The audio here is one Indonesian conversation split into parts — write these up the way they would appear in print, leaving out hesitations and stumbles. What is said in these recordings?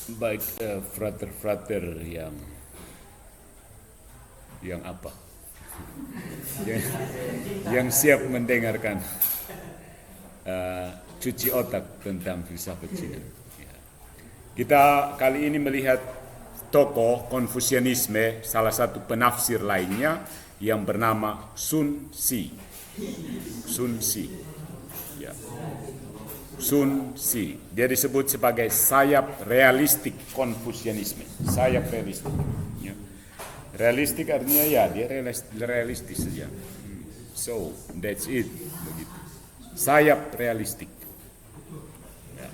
Baik, frater-frater yang apa? yang, yang siap mendengarkan cuci otak tentang filsafat Cina. Ya. Kita kali ini melihat tokoh Konfusianisme, salah satu penafsir lainnya yang bernama Sun Tzu. Sun Tzu. Ya. Sun Tzu. Dia disebut sebagai sayap realistik Konfusianisme. Sayap realistik. Ya. Realistik artinya ya dia realistis saja. So that's it. Begitu. Sayap realistik. Ya.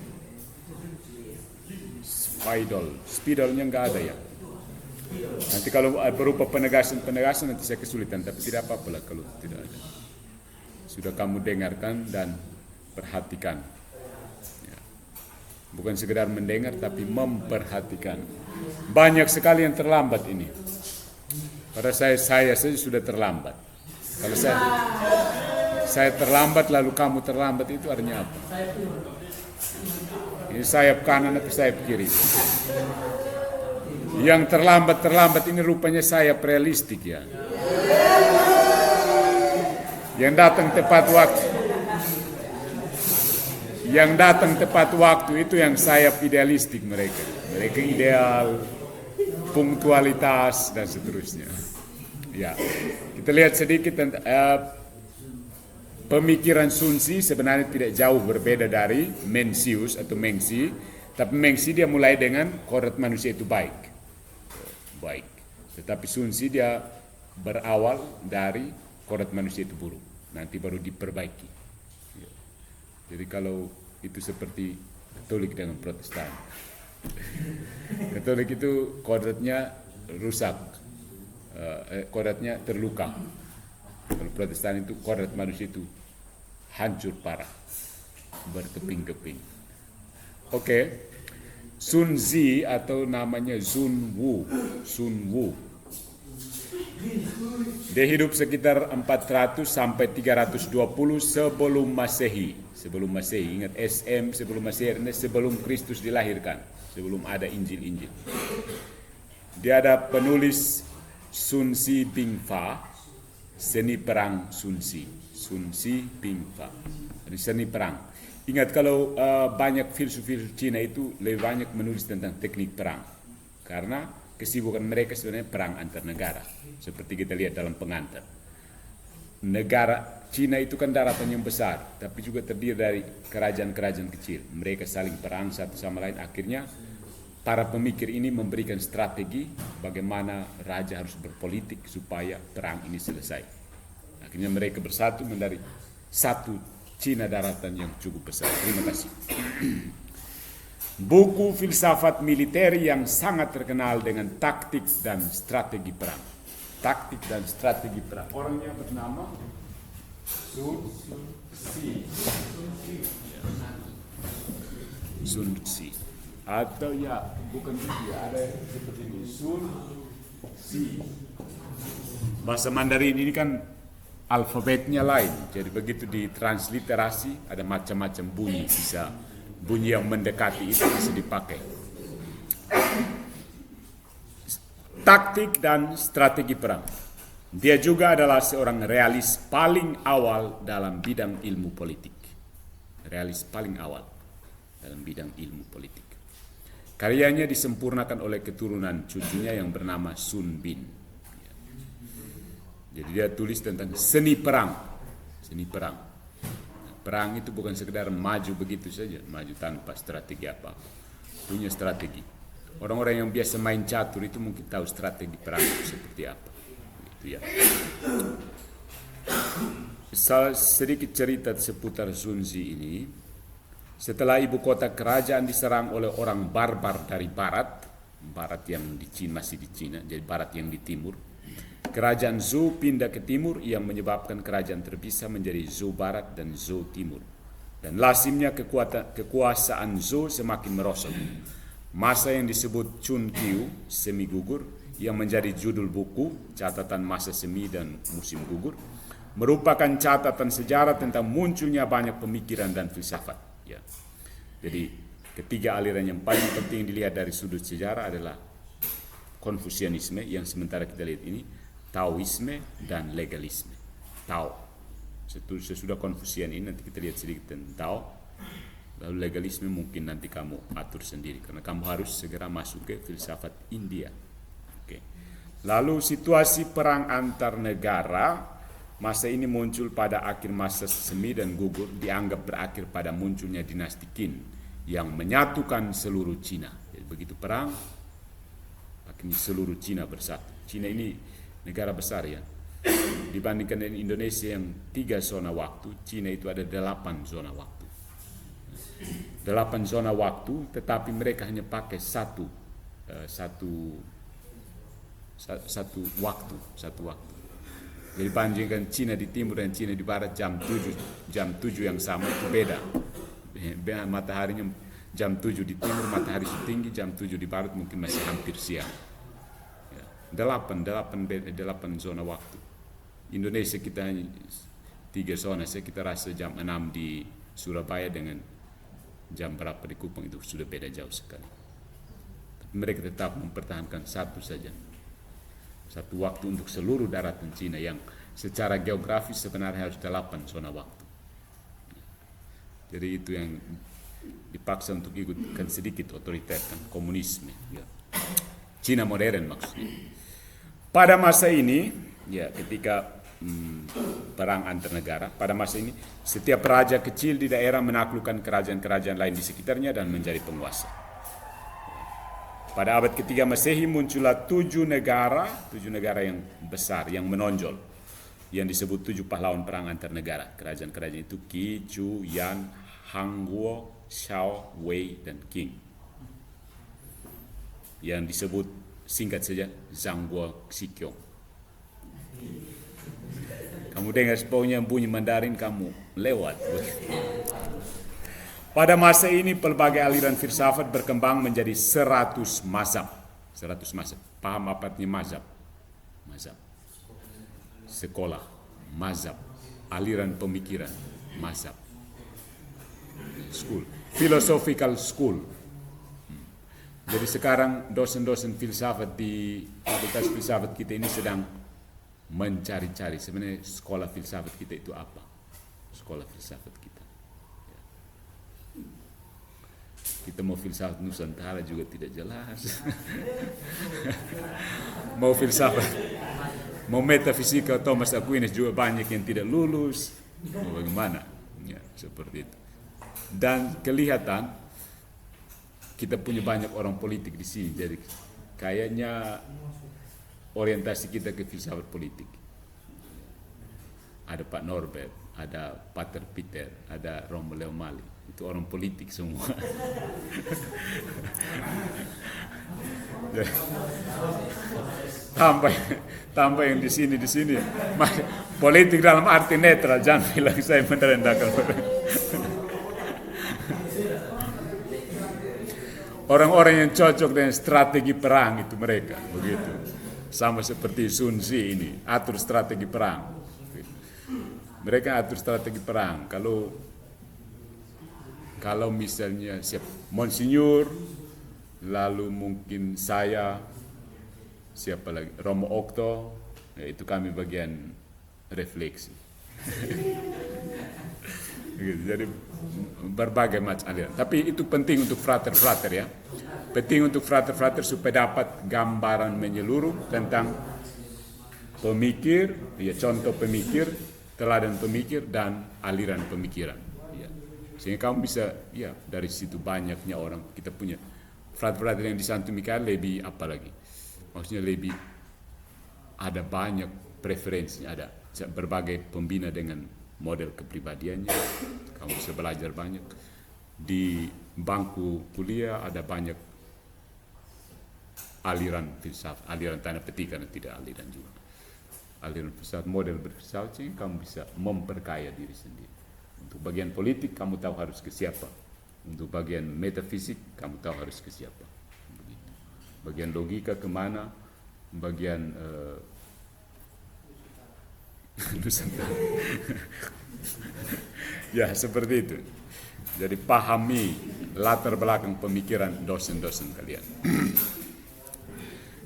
Spidolnya nggak ada ya. Nanti kalau berupa penegasan nanti saya kesulitan, tapi tidak apa-apa lah kalau tidak ada. Sudah kamu dengarkan dan perhatikan. Bukan sekedar mendengar tapi memperhatikan. Banyak sekali yang terlambat ini. Pada saya saja sudah terlambat. Kalau saya terlambat lalu kamu terlambat itu artinya apa? Ini sayap kanan atau sayap kiri? Yang terlambat ini rupanya sayap realistik ya. Yang datang tepat waktu. Yang datang tepat waktu itu yang sayap idealistik mereka. Mereka ideal, punktualitas dan seterusnya. Ya, kita lihat sedikit tentang pemikiran Sun Tzu sebenarnya tidak jauh berbeda dari Mencius atau Mengzi, tapi Mengzi dia mulai dengan kodrat manusia itu baik. Tetapi Sun Tzu dia berawal dari kodrat manusia itu buruk, nanti baru diperbaiki. Jadi kalau itu seperti Katolik dengan Protestan. Katolik itu kodratnya rusak, kodratnya terluka. Kalau Protestan itu kodrat manusia itu hancur parah, berkeping-keping. Oke. Sun Tzu atau namanya Sun Wu. Dia hidup sekitar 400 sampai 320 sebelum Masehi. Ingat SM sebelum Masehi, sebelum Kristus dilahirkan, sebelum ada Injil. Dia ada penulis Sun Tzu Bing Fa, Seni Perang Sun Tzu. Sun Tzu Bing Fa, seni perang. Ingat kalau banyak filsuf Cina itu lebih banyak menulis tentang teknik perang, karena kesibukan mereka sebenarnya perang antar negara. Seperti kita lihat dalam Pengantar. Negara Cina itu kan daratan yang besar, tapi juga terdiri dari kerajaan-kerajaan kecil. Mereka saling perang satu sama lain. Akhirnya para pemikir ini memberikan strategi bagaimana raja harus berpolitik supaya perang ini selesai. Akhirnya mereka bersatu menjadi satu Cina daratan yang cukup besar. Terima kasih. Buku filsafat militer yang sangat terkenal dengan taktik dan strategi perang. Taktik dan strategi perang. Orangnya bernama Sun Tzu. Atau ya, bukan itu ya, ada seperti ini. Sun Tzu. Bahasa Mandarin ini kan alfabetnya lain. Jadi begitu ditransliterasi ada macam-macam bunyi, bisa bunyi yang mendekati itu bisa dipakai. Taktik dan strategi perang. Dia juga adalah seorang realis paling awal dalam bidang ilmu politik. Realis paling awal dalam bidang ilmu politik. Karyanya disempurnakan oleh keturunan cucunya yang bernama Sun Bin. Jadi dia tulis tentang seni perang. Seni perang. Perang itu bukan sekedar maju begitu saja, maju tanpa strategi apa. Punya strategi. Orang-orang yang biasa main catur itu mungkin tahu strategi perang itu seperti apa. Gitu ya. Sedikit cerita seputar Sun Tzu ini. Setelah ibu kota kerajaan diserang oleh orang barbar dari barat yang di Cina, masih di Cina, jadi barat yang di timur. Kerajaan Zhou pindah ke timur yang menyebabkan kerajaan terpisah menjadi Zhou Barat dan Zhou Timur. Dan lazimnya kekuasaan Zhou semakin merosot. Masa yang disebut Chun Qiu, semi gugur, yang menjadi judul buku Catatan Masa Semi dan Musim Gugur, merupakan catatan sejarah tentang munculnya banyak pemikiran dan filsafat. Ya. Jadi Ketiga aliran yang paling penting dilihat dari sudut sejarah adalah Konfusianisme yang sementara kita lihat ini, Taoisme dan legalisme. Tao. Sesudah Konfusian ini nanti kita lihat sedikit tentang Tao. Lalu legalisme mungkin nanti kamu atur sendiri karena kamu harus segera masuk ke filsafat India. Oke. Lalu situasi perang antar negara masa ini muncul pada akhir masa semi dan gugur, dianggap berakhir pada munculnya dinasti Qin yang menyatukan seluruh Cina. Jadi begitu perang, akhirnya seluruh Cina bersatu. Cina ini negara besar ya. Dibandingkan dengan Indonesia yang 3 zona waktu, Cina itu ada 8 zona waktu. 8 zona waktu, tetapi mereka hanya pakai satu waktu. Jadi bandingkan Cina di timur dan Cina di barat jam 7 yang sama itu beda. Mataharinya jam 7 di timur, matahari tinggi, jam 7 di barat mungkin masih hampir siang. Ya, 8 zona waktu. Indonesia kita hanya 3 zona, kita rasa jam 6 di Surabaya dengan jam berapa di Kupang itu sudah beda jauh sekali. Tapi mereka tetap mempertahankan satu saja. Satu waktu untuk seluruh daratan Cina yang secara geografis sebenarnya harus 8 zona waktu. Jadi itu yang dipaksa untuk ikutkan sedikit otoriter kan, komunisme. Ya. Cina modern maksudnya. Pada masa ini, ya ketika perang antar negara, pada masa ini setiap raja kecil di daerah menaklukkan kerajaan-kerajaan lain di sekitarnya dan menjadi penguasa. Pada abad ketiga Masehi muncullah 7 negara yang besar, yang menonjol, yang disebut 7 pahlawan perang antar negara. Kerajaan-kerajaan itu Qi, Chu, Yan, Han, Guo, Shao, Wei, dan Qing. Yang disebut singkat saja Zhangguo Xiqiong. Kamu dengar sepaunya bunyi Mandarin, kamu lewat. Pada masa ini pelbagai aliran filsafat berkembang menjadi 100 mazhab. 100 mazhab. Paham apa artinya mazhab? Mazhab. Sekolah, mazhab. Aliran pemikiran, mazhab. School. Philosophical school. Jadi sekarang dosen-dosen filsafat di fakultas filsafat kita ini sedang mencari-cari sebenarnya sekolah filsafat kita itu apa. Sekolah filsafat kita. Kita mau filsafat Nusantara juga tidak jelas. Mau filsafat, mau metafisika Thomas Aquinas juga banyak yang tidak lulus. Mau bagaimana? Ya, seperti itu. Dan kelihatan kita punya banyak orang politik di sini. Jadi kayaknya orientasi kita ke filsafat politik. Ada Pak Norbert, ada Pater Peter, ada Romeo Mali. Itu orang politik semua. tambah yang di sini. Politik dalam arti netral, jangan bilang saya merendahkan. Orang-orang yang cocok dengan strategi perang itu mereka, begitu. Sama seperti Sun Tzu ini, atur strategi perang. Mereka atur strategi perang. Kalau misalnya Monsinyur, lalu mungkin saya, siapa lagi, Romo Okto, ya itu kami bagian refleksi. Jadi berbagai macam aliran. Tapi itu penting untuk frater-frater ya. Penting untuk frater-frater supaya dapat gambaran menyeluruh tentang pemikir, ya contoh pemikir, teladan pemikir dan aliran pemikiran. Ya. Sehingga kamu bisa, ya dari situ banyaknya orang kita punya frater-frater yang di Santo Mikael lebih apa lagi? Maksudnya lebih ada banyak preferensinya, ada berbagai pembina dengan model kepribadiannya, kamu bisa belajar banyak. Di bangku kuliah ada banyak aliran filsafat, aliran tanda petik karena tidak aliran juga. Aliran filsafat, model berfilsafat, kamu bisa memperkaya diri sendiri. Untuk bagian politik, kamu tahu harus ke siapa. Untuk bagian metafisik, kamu tahu harus ke siapa. Begitu. Bagian logika kemana, bagian Nusantara. Ya seperti itu. Jadi pahami latar belakang pemikiran dosen-dosen kalian.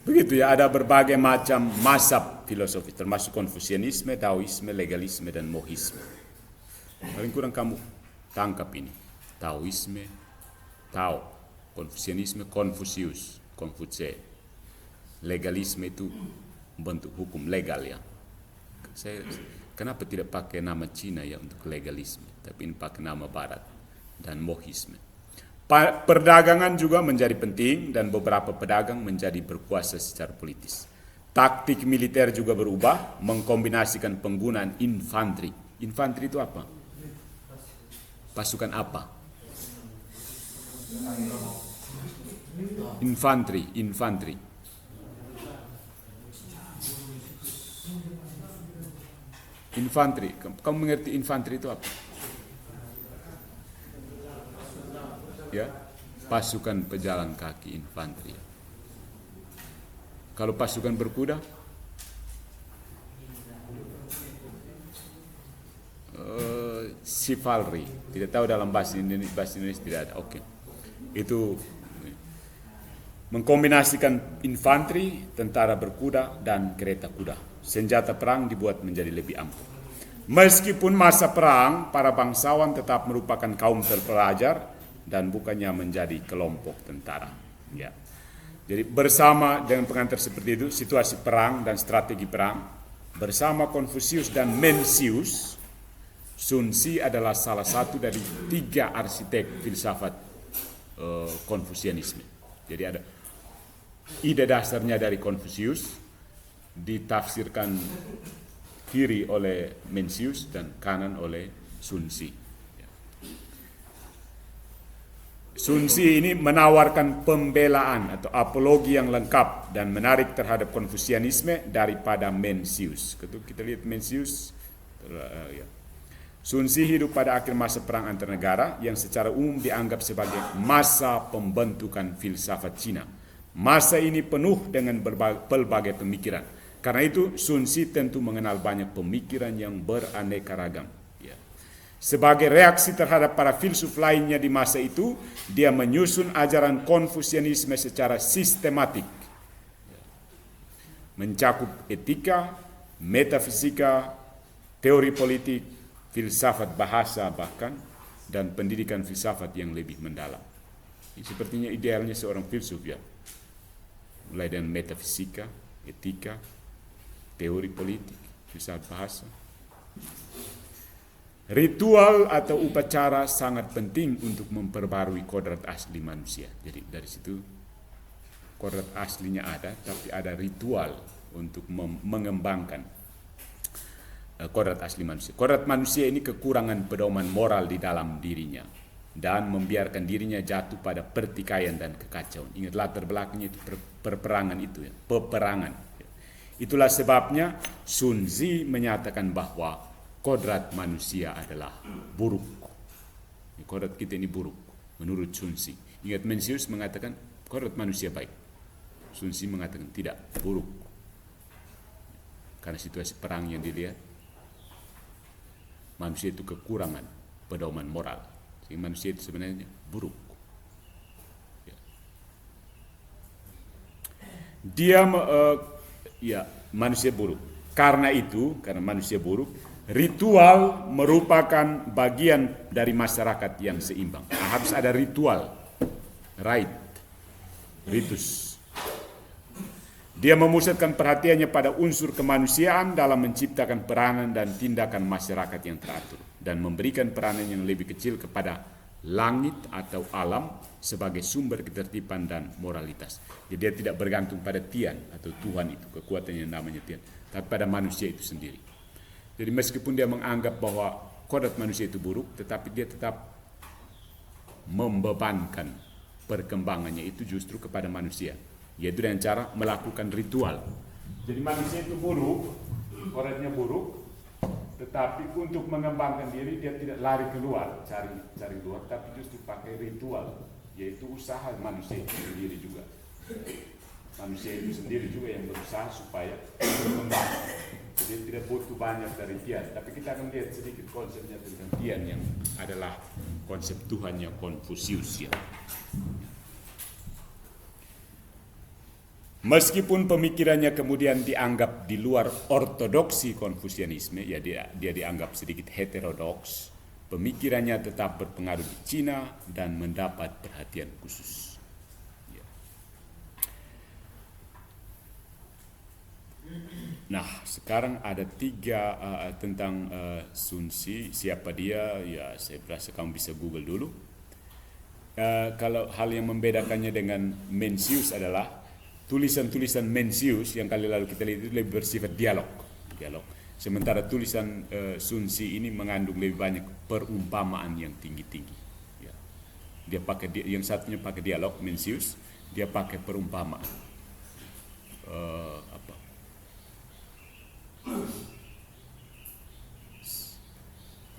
Begitu ya, ada berbagai macam mazhab filosofi, termasuk Konfusianisme, Taoisme, Legalisme, dan Mohisme. Paling kurang kamu tangkap ini. Taoisme, Tao. Konfusianisme, Konfusius, Konfutse. Legalisme itu bentuk hukum legal ya. Saya kenapa tidak pakai nama Cina ya untuk legalisme, tapi ini pakai nama Barat dan Mohisme. Perdagangan juga menjadi penting dan beberapa pedagang menjadi berkuasa secara politis. Taktik militer juga berubah, mengkombinasikan penggunaan infanteri. Infanteri itu apa? Pasukan apa? Infanteri. Infanteri. Kamu mengerti infanteri itu apa? Ya, pasukan pejalan kaki, infanteri. Kalau pasukan berkuda, chivalry. Tidak tahu dalam bahasa Indonesia tidak ada. Oke. Itu mengkombinasikan infanteri, tentara berkuda, dan kereta kuda. Senjata perang dibuat menjadi lebih ampuh. Meskipun masa perang, para bangsawan tetap merupakan kaum terpelajar dan bukannya menjadi kelompok tentara. Ya. Jadi bersama dengan pengantar seperti itu, situasi perang dan strategi perang, bersama Konfusius dan Mencius, Sun Tzu adalah salah satu dari 3 arsitek filsafat Konfusianisme. Jadi ada ide dasarnya dari Konfusius, ditafsirkan kiri oleh Mencius dan kanan oleh Sun Tzu. Sun Tzu ini menawarkan pembelaan atau apologi yang lengkap dan menarik terhadap Konfusianisme daripada Mencius. Kita lihat Mencius, Sun Tzu hidup pada akhir masa perang antar negara yang secara umum dianggap sebagai masa pembentukan filsafat Cina. Masa ini penuh dengan berbagai pemikiran. Karena itu Sun Tzu tentu mengenal banyak pemikiran yang beraneka ragam. Sebagai reaksi terhadap para filsuf lainnya di masa itu, dia menyusun ajaran Konfusianisme secara sistematik. Mencakup etika, metafisika, teori politik, filsafat bahasa bahkan, dan pendidikan filsafat yang lebih mendalam. Ini sepertinya idealnya seorang filsuf ya. Mulai dengan metafisika, etika, teori politik, filsafat bahasa. Ritual atau upacara sangat penting untuk memperbarui kodrat asli manusia. Jadi dari situ kodrat aslinya ada, tapi ada ritual untuk mengembangkan kodrat asli manusia. Kodrat manusia ini kekurangan pedoman moral di dalam dirinya dan membiarkan dirinya jatuh pada pertikaian dan kekacauan. Ingat latar belakangnya itu perperangan itu ya, peperangan. Itulah sebabnya Sun Tzu menyatakan bahwa kodrat manusia adalah buruk. Kodrat kita ini buruk menurut Sun Tzu. Ingat Mencius mengatakan kodrat manusia baik. Sun Tzu mengatakan tidak, buruk. Karena situasi perang yang dilihat, manusia itu kekurangan pedoman moral. Jadi manusia itu sebenarnya buruk. Manusia buruk. Karena manusia buruk, ritual merupakan bagian dari masyarakat yang seimbang. Harus ada ritual, ritus. Dia memusatkan perhatiannya pada unsur kemanusiaan dalam menciptakan peranan dan tindakan masyarakat yang teratur dan memberikan peranan yang lebih kecil kepada langit atau alam sebagai sumber ketertiban dan moralitas. Jadi dia tidak bergantung pada Tian atau Tuhan itu, kekuatan yang namanya Tian, tapi pada manusia itu sendiri. Jadi meskipun dia menganggap bahwa kodrat manusia itu buruk, tetapi dia tetap membebankan perkembangannya itu justru kepada manusia, yaitu dengan cara melakukan ritual. Jadi manusia itu buruk, kodratnya buruk, tetapi untuk mengembangkan diri dia tidak lari keluar, cari keluar, tapi justru pakai ritual, yaitu usaha manusia itu sendiri juga. Manusia itu sendiri juga yang berusaha supaya berkembang. Jadi tidak butuh banyak dari Tian. Tapi kita akan lihat sedikit konsepnya tentang Tian yang adalah konsep Tuhannya Konfusius ya. Meskipun pemikirannya kemudian dianggap di luar ortodoksi Konfusianisme, ya dia dianggap sedikit heterodoks, pemikirannya tetap berpengaruh di Cina dan mendapat perhatian khusus. Ya. Nah, sekarang ada 3 tentang Sun Tzu, siapa dia? Ya, saya rasa kamu bisa Google dulu. Kalau hal yang membedakannya dengan Mencius adalah tulisan-tulisan Mencius yang kali lalu kita lihat itu lebih bersifat dialog. Sementara tulisan Sun Tzu ini mengandung lebih banyak perumpamaan yang tinggi-tinggi. Ya. Dia pakai yang satunya pakai dialog Mencius, dia pakai perumpamaan.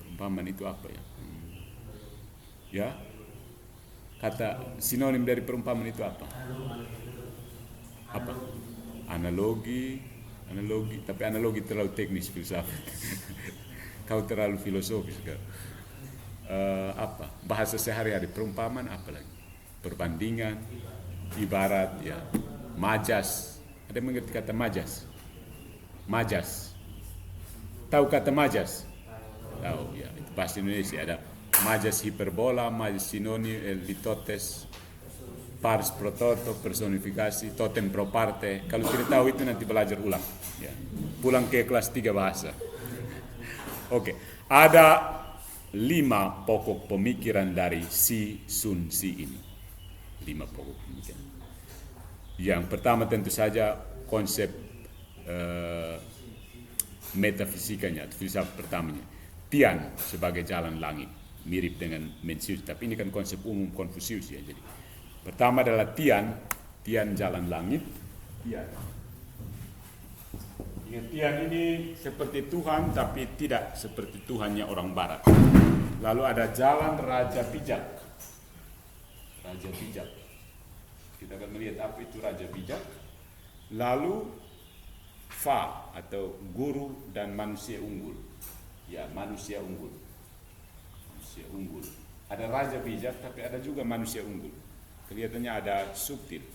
Perumpamaan itu apa ya? Ya, kata sinonim dari perumpamaan itu apa? Apa? Analogi, tapi analogi terlalu teknis filsafat. Kau terlalu filosofis kau. Apa? Bahasa sehari-hari, perumpamaan apa lagi? Perbandingan, ibarat ya, majas. Ada yang mengerti kata majas? Majas. Tahu kata majas? Tahu ya, itu bahasa Indonesia ada majas hiperbola, majas sinonim, litotes, pars pro toto, personifikasi, totem pro parte. Kalau tidak tahu itu nanti belajar ulang. Ya. Pulang ke kelas 3 bahasa. Oke, ada 5 pokok pemikiran dari si Sun Tzu ini. 5 pokok pemikiran. Yang pertama tentu saja konsep metafisikanya, filsafat pertamanya. Tian sebagai jalan langit, mirip dengan Mencius, tapi ini kan konsep umum Konfusius ya. Jadi pertama adalah Tian jalan langit. Tian. Ingat, Tian ini seperti Tuhan tapi tidak seperti Tuhannya orang Barat. Lalu ada jalan Raja Bijak. Raja Bijak. Kita akan melihat apa itu Raja Bijak. Lalu Fa atau guru dan manusia unggul. Ya, manusia unggul. Manusia unggul. Ada Raja Bijak tapi ada juga manusia unggul. Kelihatannya ada subtil.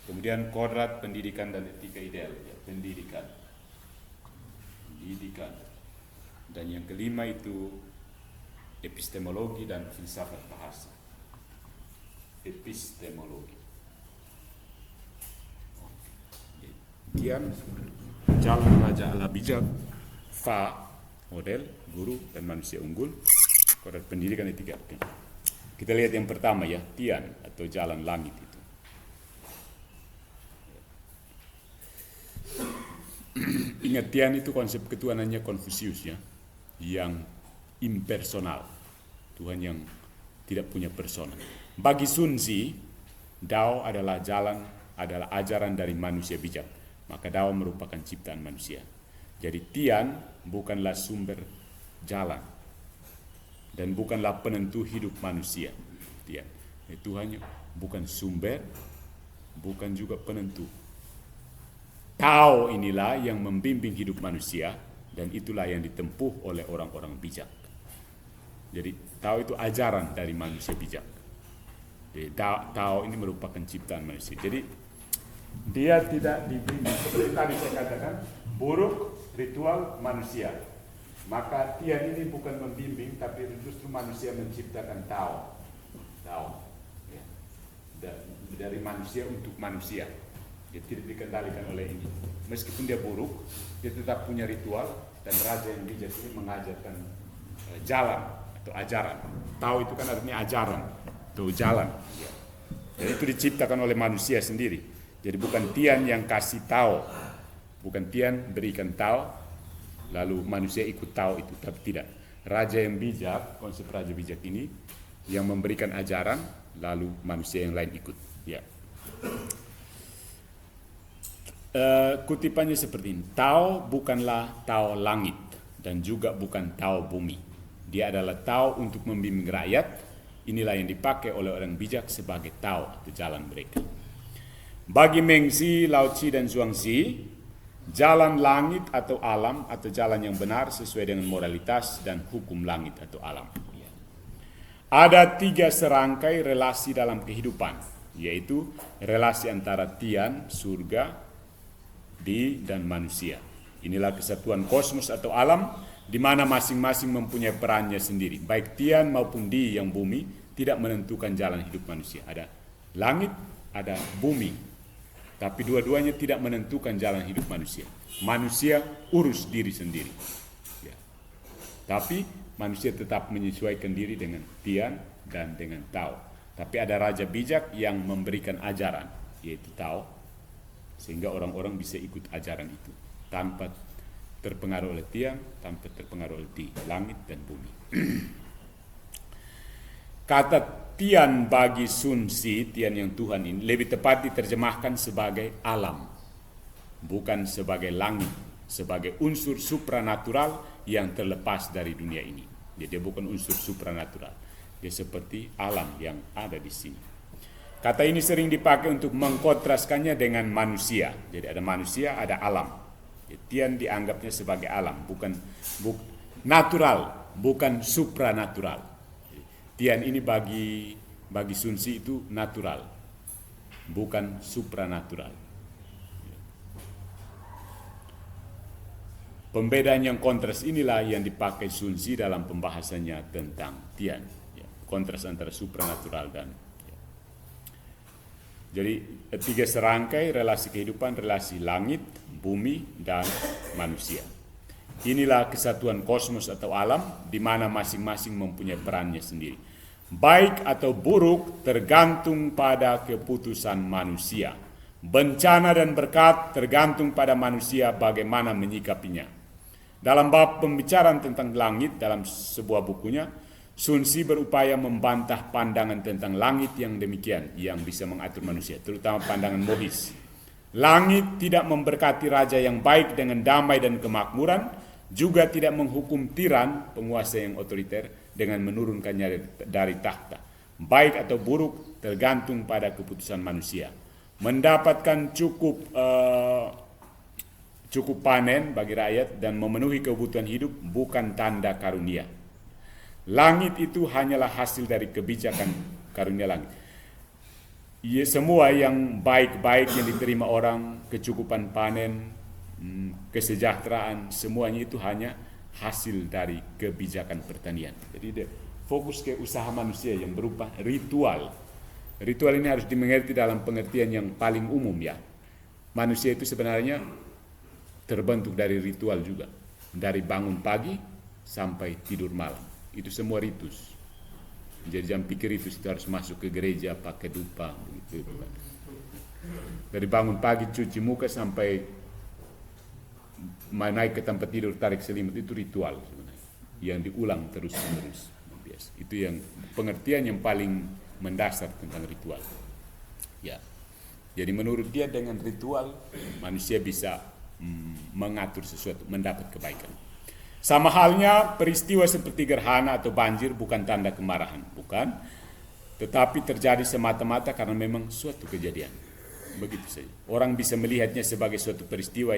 Kemudian kodrat, pendidikan dan etika ideal. Ya, pendidikan. Dan yang kelima itu epistemologi dan filsafat bahasa. Epistemologi. Tian, jalan Raja ala bijak. Fa, model, guru dan manusia unggul. Kodrat, pendidikan, etika. Kita lihat yang pertama ya, Tian atau jalan langit itu. Ingat, Tian itu konsep ketuhanannya Konfusius ya, yang impersonal, Tuhan yang tidak punya persona. Bagi Sun Tzu, Dao adalah ajaran dari manusia bijak, maka Dao merupakan ciptaan manusia. Jadi Tian bukanlah sumber jalan dan bukanlah penentu hidup manusia. Tian, Tuhan bukan sumber, bukan juga penentu. Tao inilah yang membimbing hidup manusia dan itulah yang ditempuh oleh orang-orang bijak. Jadi Tao itu ajaran dari manusia bijak. Jadi, Tao ini merupakan ciptaan manusia. Jadi dia tidak dibimbing seperti tadi saya katakan, buruk ritual manusia. Maka Tian ini bukan membimbing, tapi justru manusia menciptakan Tao. Ya. Dari manusia untuk manusia. Dia tidak dikendalikan oleh ini. Meskipun dia buruk, dia tetap punya ritual dan raja yang bijak ini mengajarkan jalan atau ajaran. Tao itu kan artinya ajaran atau jalan. Ya. Dan itu diciptakan oleh manusia sendiri. Jadi bukan Tian yang kasih Tao, bukan Tian berikan Tao, lalu manusia ikut Tao itu, tapi tidak. Raja yang bijak, konsep raja bijak ini yang memberikan ajaran, lalu manusia yang lain ikut. Ya. Kutipannya seperti ini. Tao bukanlah Tao langit dan juga bukan Tao bumi. Dia adalah Tao untuk membimbing rakyat. Inilah yang dipakai oleh orang bijak sebagai Tao atau jalan mereka. Bagi Mengzi, Lao Tzu dan Zhuangzi, jalan langit atau alam, atau jalan yang benar sesuai dengan moralitas dan hukum langit atau alam. Ada 3 serangkai relasi dalam kehidupan, yaitu relasi antara tian, surga, di, dan manusia. Inilah kesatuan kosmos atau alam, di mana masing-masing mempunyai perannya sendiri. Baik tian maupun di yang bumi tidak menentukan jalan hidup manusia. Ada langit, ada bumi. Tapi dua-duanya tidak menentukan jalan hidup manusia. Manusia urus diri sendiri. Ya. Tapi manusia tetap menyesuaikan diri dengan tian dan dengan tao. Tapi ada raja bijak yang memberikan ajaran, yaitu tao, sehingga orang-orang bisa ikut ajaran itu tanpa terpengaruh oleh tian, tanpa terpengaruh oleh di langit dan bumi. Kata tian bagi Sun Si, tian yang Tuhan ini, lebih tepat diterjemahkan sebagai alam, bukan sebagai langit, sebagai unsur supranatural yang terlepas dari dunia ini. Jadi dia bukan unsur supranatural, dia seperti alam yang ada di sini. Kata ini sering dipakai untuk mengkontraskannya dengan manusia. Jadi ada manusia, ada alam. Tian dianggapnya sebagai alam, bukan natural, bukan supranatural. Tian ini bagi Sun Si itu natural, bukan supranatural. Pembedaan yang kontras inilah yang dipakai Sun Si dalam pembahasannya tentang tian. Kontras antara supranatural dan jadi 3 serangkai relasi kehidupan, relasi langit, bumi, dan manusia. Inilah kesatuan kosmos atau alam, di mana masing-masing mempunyai perannya sendiri. Baik atau buruk tergantung pada keputusan manusia. Bencana dan berkat tergantung pada manusia bagaimana menyikapinya. Dalam bab pembicaraan tentang langit dalam sebuah bukunya, Sun Si berupaya membantah pandangan tentang langit yang demikian yang bisa mengatur manusia, terutama pandangan Mohis. Langit tidak memberkati raja yang baik dengan damai dan kemakmuran, juga tidak menghukum tiran, penguasa yang otoriter, dengan menurunkannya dari takhta. Baik atau buruk tergantung pada keputusan manusia. Mendapatkan cukup panen bagi rakyat dan memenuhi kebutuhan hidup bukan tanda karunia. Langit itu hanyalah hasil dari kebijakan karunia langit. Ya, semua yang baik-baik yang diterima orang, kecukupan panen, kesejahteraan, semuanya itu hanya hasil dari kebijakan pertanian. Jadi dia fokus ke usaha manusia yang berupa ritual. Ritual ini harus dimengerti dalam pengertian yang paling umum ya. Manusia itu sebenarnya terbentuk dari ritual juga. Dari bangun pagi sampai tidur malam. Itu semua ritus. Jadi jangan pikir ritus itu harus masuk ke gereja pakai dupa begitu. Dari bangun pagi cuci muka sampai naik ke tempat tidur tarik selimut, itu ritual sebenarnya yang diulang terus-menerus. Itu yang pengertian yang paling mendasar tentang ritual. Ya. Jadi menurut dia dengan ritual manusia bisa mengatur sesuatu, mendapat kebaikan. Sama halnya peristiwa seperti gerhana atau banjir bukan tanda kemarahan, bukan, tetapi terjadi semata-mata karena memang suatu kejadian. Begitu saja. Orang bisa melihatnya sebagai suatu peristiwa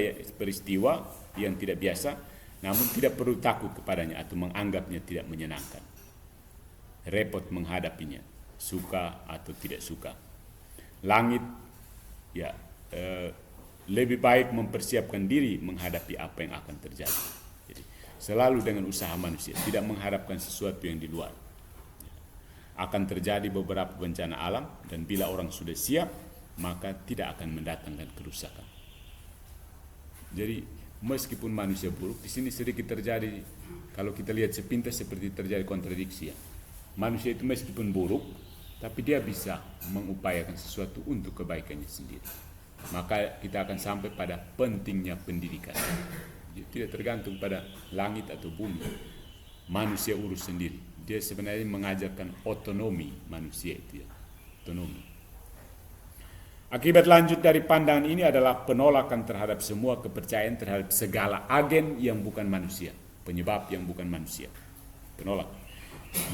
yang tidak biasa, namun tidak perlu takut kepadanya atau menganggapnya tidak menyenangkan. Repot menghadapinya, suka atau tidak suka. Langit, ya, lebih baik mempersiapkan diri menghadapi apa yang akan terjadi. Jadi selalu dengan usaha manusia, tidak mengharapkan sesuatu yang di luar. Akan terjadi beberapa bencana alam, dan bila orang sudah siap, maka tidak akan mendatangkan kerusakan. Jadi meskipun manusia buruk, di sini sedikit terjadi, kalau kita lihat sepintas seperti terjadi kontradiksi ya. Manusia itu meskipun buruk, tapi dia bisa mengupayakan sesuatu untuk kebaikannya sendiri. Maka kita akan sampai pada pentingnya pendidikan. Dia tidak tergantung pada langit atau bumi. Manusia urus sendiri. Dia sebenarnya mengajarkan otonomi manusia itu ya. Otonomi. Akibat lanjut dari pandangan ini adalah penolakan terhadap semua kepercayaan terhadap segala agen yang bukan manusia, penyebab yang bukan manusia. Penolak.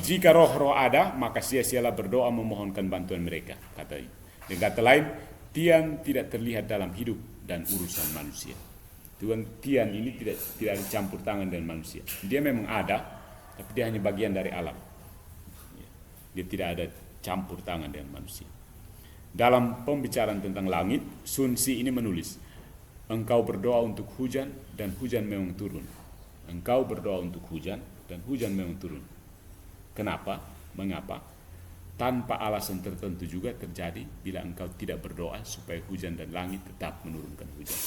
Jika roh-roh ada, maka sia-sialah berdoa memohonkan bantuan mereka, katanya. Dengan kata lain, tian tidak terlihat dalam hidup dan urusan manusia. Tuhan Tian ini tidak ada campur tangan dengan manusia. Dia memang ada, tapi dia hanya bagian dari alam. Dia tidak ada campur tangan dengan manusia. Dalam pembicaraan tentang langit, Sun Si ini menulis, engkau berdoa untuk hujan dan hujan memang turun. Engkau berdoa untuk hujan dan hujan memang turun. Kenapa? Mengapa? Tanpa alasan tertentu juga terjadi bila engkau tidak berdoa supaya hujan dan langit tetap menurunkan hujan.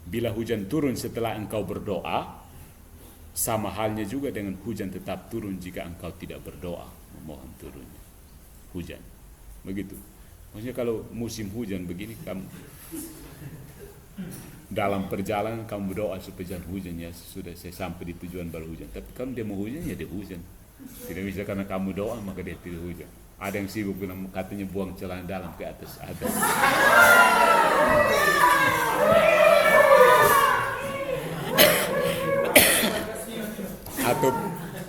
Bila hujan turun setelah engkau berdoa, sama halnya juga dengan hujan tetap turun jika engkau tidak berdoa memohon turunnya hujan. Begitu. Maksudnya kalau musim hujan begini, kamu dalam perjalanan kamu berdoa supaya jangan hujan, ya sudah saya sampai di tujuan baru hujan. Tapi kalau dia mau hujan, ya dia hujan. Tidak bisa karena kamu doa maka dia tidak hujan. Ada yang sibuk bilang katanya buang celana dalam ke atas. Ada. Atau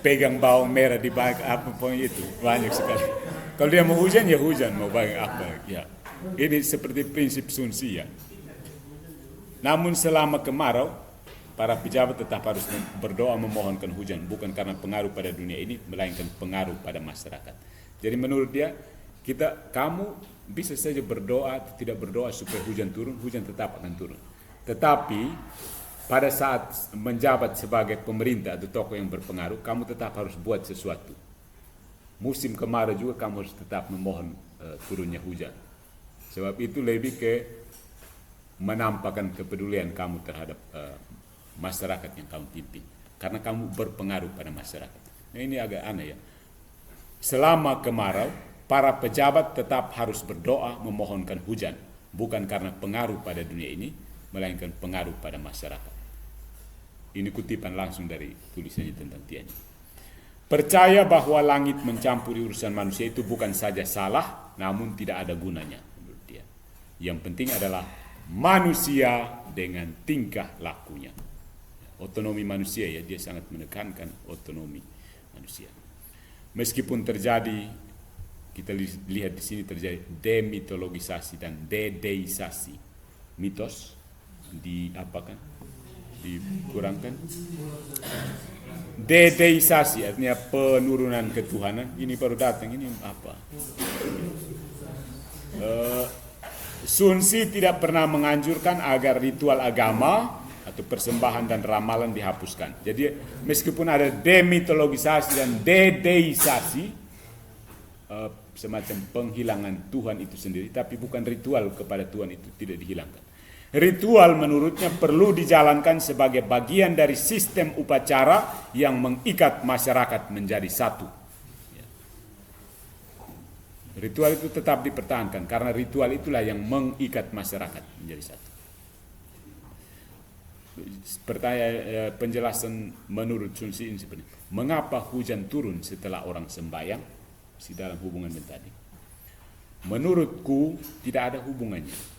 pegang bawang merah di bag apa pun itu, banyak sekali. Kalau dia mau hujan ya hujan, mau bagi apa ya. Ini seperti prinsip Sun Si ya. Namun selama kemarau, para pejabat tetap harus berdoa memohonkan hujan, bukan karena pengaruh pada dunia ini, melainkan pengaruh pada masyarakat. Jadi menurut dia, kamu bisa saja berdoa atau tidak berdoa supaya hujan turun, hujan tetap akan turun. Tetapi pada saat menjabat sebagai pemerintah atau tokoh yang berpengaruh, kamu tetap harus buat sesuatu. Musim kemarau juga kamu harus tetap memohon turunnya hujan. Sebab itu lebih ke menampakkan kepedulian kamu terhadap masyarakat yang kamu pimpin. Karena kamu berpengaruh pada masyarakat. Nah, ini agak aneh ya. Selama kemarau, para pejabat tetap harus berdoa memohonkan hujan. Bukan karena pengaruh pada dunia ini, melainkan pengaruh pada masyarakat. Ini kutipan langsung dari tulisannya tentang Tian. Percaya bahwa langit mencampuri urusan manusia itu bukan saja salah, namun tidak ada gunanya menurut dia. Yang penting adalah manusia dengan tingkah lakunya. Otonomi manusia ya, dia sangat menekankan otonomi manusia. Meskipun terjadi, kita lihat di sini terjadi demitologisasi dan dedeisasi. Mitos dikurangkan. Dedeisasi artinya penurunan ketuhanan. Ini baru datang, ini apa? Sun Si tidak pernah menganjurkan agar ritual agama atau persembahan dan ramalan dihapuskan. Jadi meskipun ada demitologisasi dan dedeisasi, semacam penghilangan Tuhan itu sendiri, tapi bukan ritual kepada Tuhan itu tidak dihilangkan. Ritual menurutnya perlu dijalankan sebagai bagian dari sistem upacara yang mengikat masyarakat menjadi satu. Ritual itu tetap dipertahankan karena ritual itulah yang mengikat masyarakat menjadi satu. Penjelasan menurut Sun Si ini sebenarnya, mengapa hujan turun setelah orang sembahyang? Si dalam hubungan tadi. Menurutku tidak ada hubungannya.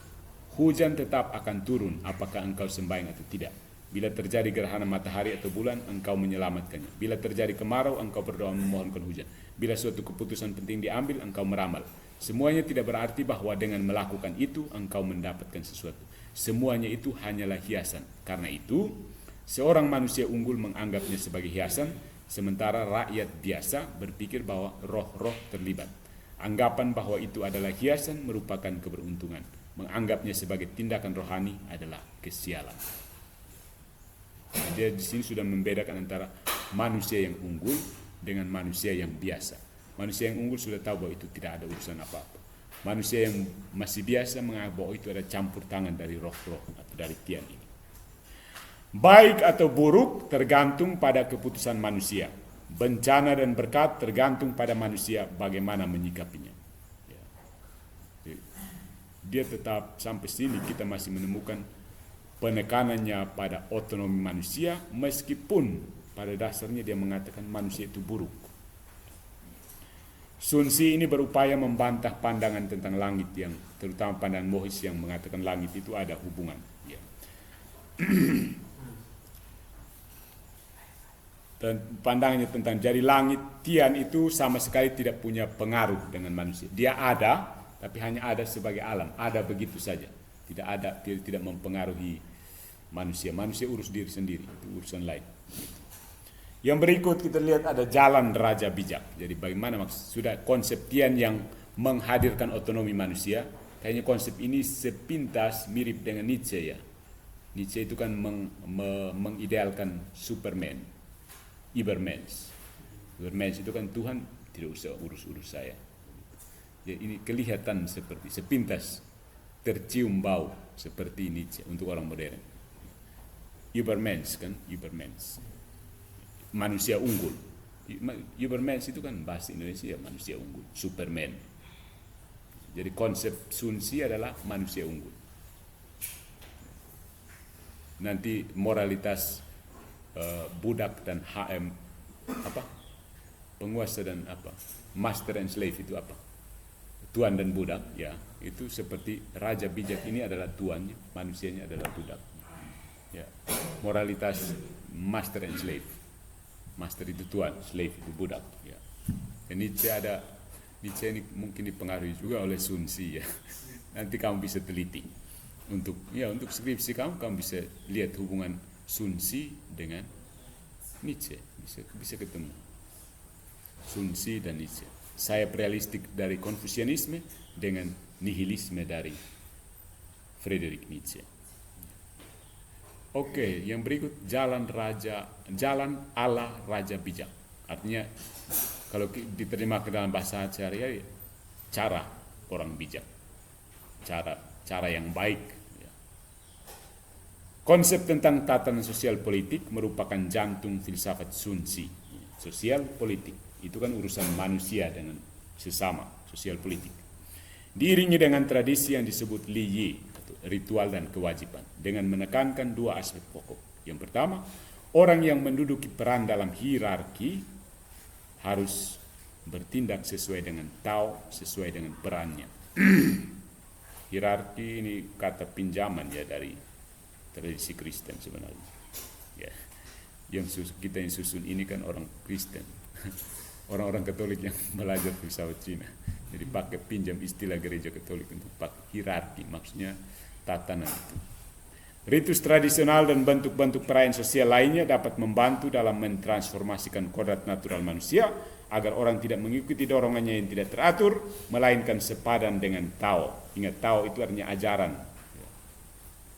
Hujan tetap akan turun apakah engkau sembahyang atau tidak. Bila terjadi gerhana matahari atau bulan, engkau menyelamatkannya. Bila terjadi kemarau, engkau berdoa memohonkan hujan. Bila suatu keputusan penting diambil, engkau meramal. Semuanya tidak berarti bahwa dengan melakukan itu, engkau mendapatkan sesuatu. Semuanya itu hanyalah hiasan. Karena itu, seorang manusia unggul menganggapnya sebagai hiasan, sementara rakyat biasa berpikir bahwa roh-roh terlibat. Anggapan bahwa itu adalah hiasan merupakan keberuntungan. Menganggapnya sebagai tindakan rohani adalah kesialan. Dia di sini sudah membedakan antara manusia yang unggul dengan manusia yang biasa. Manusia yang unggul sudah tahu bahwa itu tidak ada urusan apa-apa. Manusia yang masih biasa menganggap bahwa itu ada campur tangan dari roh-roh atau dari Tian ini. Baik atau buruk tergantung pada keputusan manusia. Bencana dan berkat tergantung pada manusia bagaimana menyikapinya. Dia tetap sampai sini kita masih menemukan penekanannya pada otonomi manusia, meskipun pada dasarnya dia mengatakan manusia itu buruk. Sun Si ini berupaya membantah pandangan tentang langit yang, terutama pandangan Mohis yang mengatakan langit itu ada hubungan. Ya. Dan pandangannya tentang jadi langit Tian itu sama sekali tidak punya pengaruh dengan manusia. Dia ada, tapi hanya ada sebagai alam, ada begitu saja. Tidak mempengaruhi manusia urus diri sendiri, itu urusan lain. Yang berikut kita lihat ada jalan raja bijak. Jadi bagaimana sudah konsep Tian yang menghadirkan otonomi manusia. Kayaknya konsep ini sepintas mirip dengan Nietzsche ya. Nietzsche itu kan mengidealkan Superman, Übermensch. Übermensch itu kan Tuhan tidak usah urus saya. Ya, ini kelihatan seperti sepintas tercium bau seperti Nietzsche untuk orang modern. Übermensch kan, Übermensch. Manusia unggul. Übermensch itu kan bahasa Indonesia manusia unggul, Superman. Jadi konsep Sun Tzu adalah manusia unggul. Nanti moralitas budak dan HM apa? Penguasa dan apa? Master and slave itu apa? Tuan dan budak ya. Itu seperti raja bijak ini adalah tuannya, manusianya adalah budak. Ya. Moralitas master and slave. Master itu tuan, slave itu budak. Ya. Dan Nietzsche ini mungkin dipengaruhi juga oleh Sun Tzu ya. Nanti kamu bisa teliti untuk skripsi kamu bisa lihat hubungan Sun Tzu dengan Nietzsche, bisa ketemu Sun Tzu dan Nietzsche. Sayap realistik dari Konfusianisme dengan nihilisme dari Friedrich Nietzsche. Oke, yang berikut jalan ala raja bijak. Artinya kalau diterima ke dalam bahasa sehari-hari, cara orang bijak, cara yang baik. Ya. Konsep tentang tatanan sosial politik merupakan jantung filsafat Sun Tzu. Sosial politik itu kan urusan manusia dengan sesama, sosial politik. Diiringi dengan tradisi yang disebut Li Yi, ritual dan kewajiban, dengan menekankan dua aspek pokok. Yang pertama, orang yang menduduki peran dalam hierarki harus bertindak sesuai dengan Tao, sesuai dengan perannya. Hierarki ini kata pinjaman ya dari tradisi Kristen sebenarnya. Ya. Yang kita yang susun ini kan orang Kristen, orang-orang Katolik yang belajar filsafat Cina. Jadi pakai pinjam istilah gereja Katolik untuk pakai hierarki, maksudnya tatanan itu. Ritus tradisional dan bentuk-bentuk perayaan sosial lainnya dapat membantu dalam mentransformasikan kodrat natural manusia agar orang tidak mengikuti dorongannya yang tidak teratur, melainkan sepadan dengan Tao. Ingat, Tao itu artinya ajaran.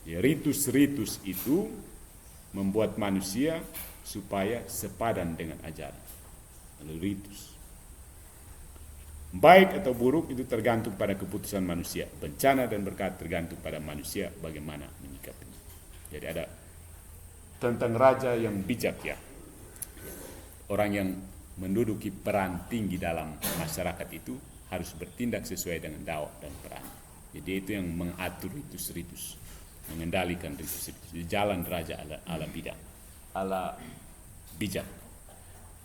Ya, ritus-ritus itu membuat manusia supaya sepadan dengan ajaran. Lalu ritus. Baik atau buruk itu tergantung pada keputusan manusia. Bencana dan berkat tergantung pada manusia bagaimana menyikapinya. Jadi ada tentang raja yang bijak ya. Orang yang menduduki peran tinggi dalam masyarakat itu harus bertindak sesuai dengan Tao dan peran. Jadi itu yang mengatur ritus-ritus, mengendalikan ritus-ritus. Jalan raja ala bijak.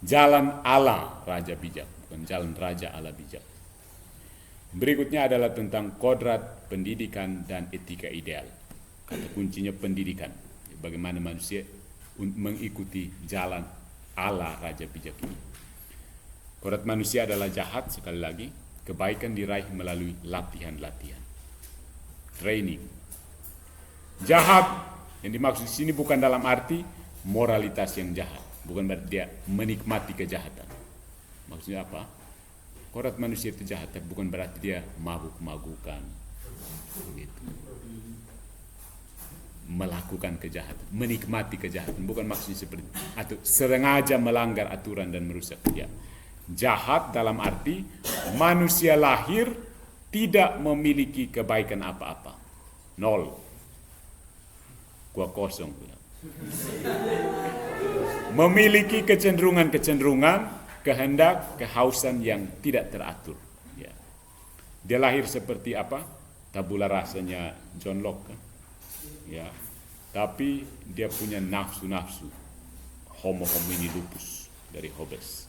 Jalan ala raja bijak, bukan jalan raja ala bijak. Berikutnya adalah tentang kodrat pendidikan dan etika ideal. Kata kuncinya pendidikan. Bagaimana manusia mengikuti jalan ala raja bijak ini. Kodrat manusia adalah jahat, sekali lagi. Kebaikan diraih melalui latihan-latihan. Training. Jahat yang dimaksud di sini bukan dalam arti moralitas yang jahat. Bukan berarti dia menikmati kejahatan. Maksudnya apa? Kodrat manusia itu jahat, tapi bukan berarti dia mabuk-mabukan. Gitu. Melakukan kejahatan, menikmati kejahatan. Bukan maksudnya seperti atau sengaja melanggar aturan dan merusak. Ya. Jahat dalam arti manusia lahir tidak memiliki kebaikan apa-apa. Nol. Gua kosong. Memiliki kecenderungan, kehendak, kehausan yang tidak teratur. Ya. Dia lahir seperti apa? Tabula rasanya John Locke. Kan? Ya. Tapi dia punya nafsu-nafsu. Homo homini lupus dari Hobbes.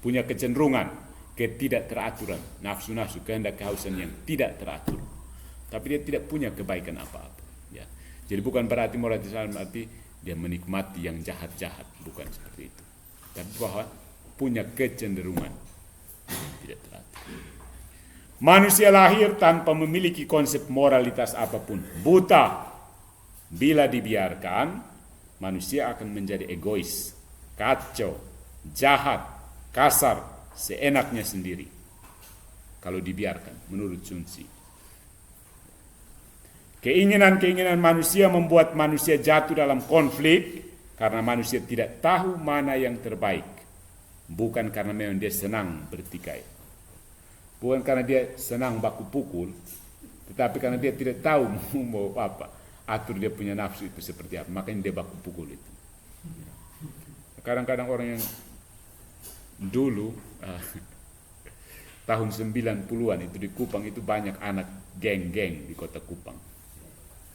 Punya kecenderungan, ketidakteraturan, nafsu-nafsu, kehendak, kehausan yang tidak teratur. Tapi dia tidak punya kebaikan apa-apa. Ya. Jadi bukan berarti moralitas arti dia menikmati yang jahat-jahat, bukan seperti itu. Tapi bahwa punya kecenderungan tidak teratur. Manusia lahir tanpa memiliki konsep moralitas apapun, buta. Bila dibiarkan, manusia akan menjadi egois, kacau, jahat, kasar, seenaknya sendiri. Kalau dibiarkan, menurut Sun Tzu. Keinginan-keinginan manusia membuat manusia jatuh dalam konflik karena manusia tidak tahu mana yang terbaik. Bukan karena memang dia senang bertikai. Bukan karena dia senang baku pukul, tetapi karena dia tidak tahu mau apa, atur dia punya nafsu itu seperti apa, makanya dia baku pukul itu. Kadang-kadang orang yang dulu tahun 90-an itu di Kupang itu banyak anak geng-geng di kota Kupang.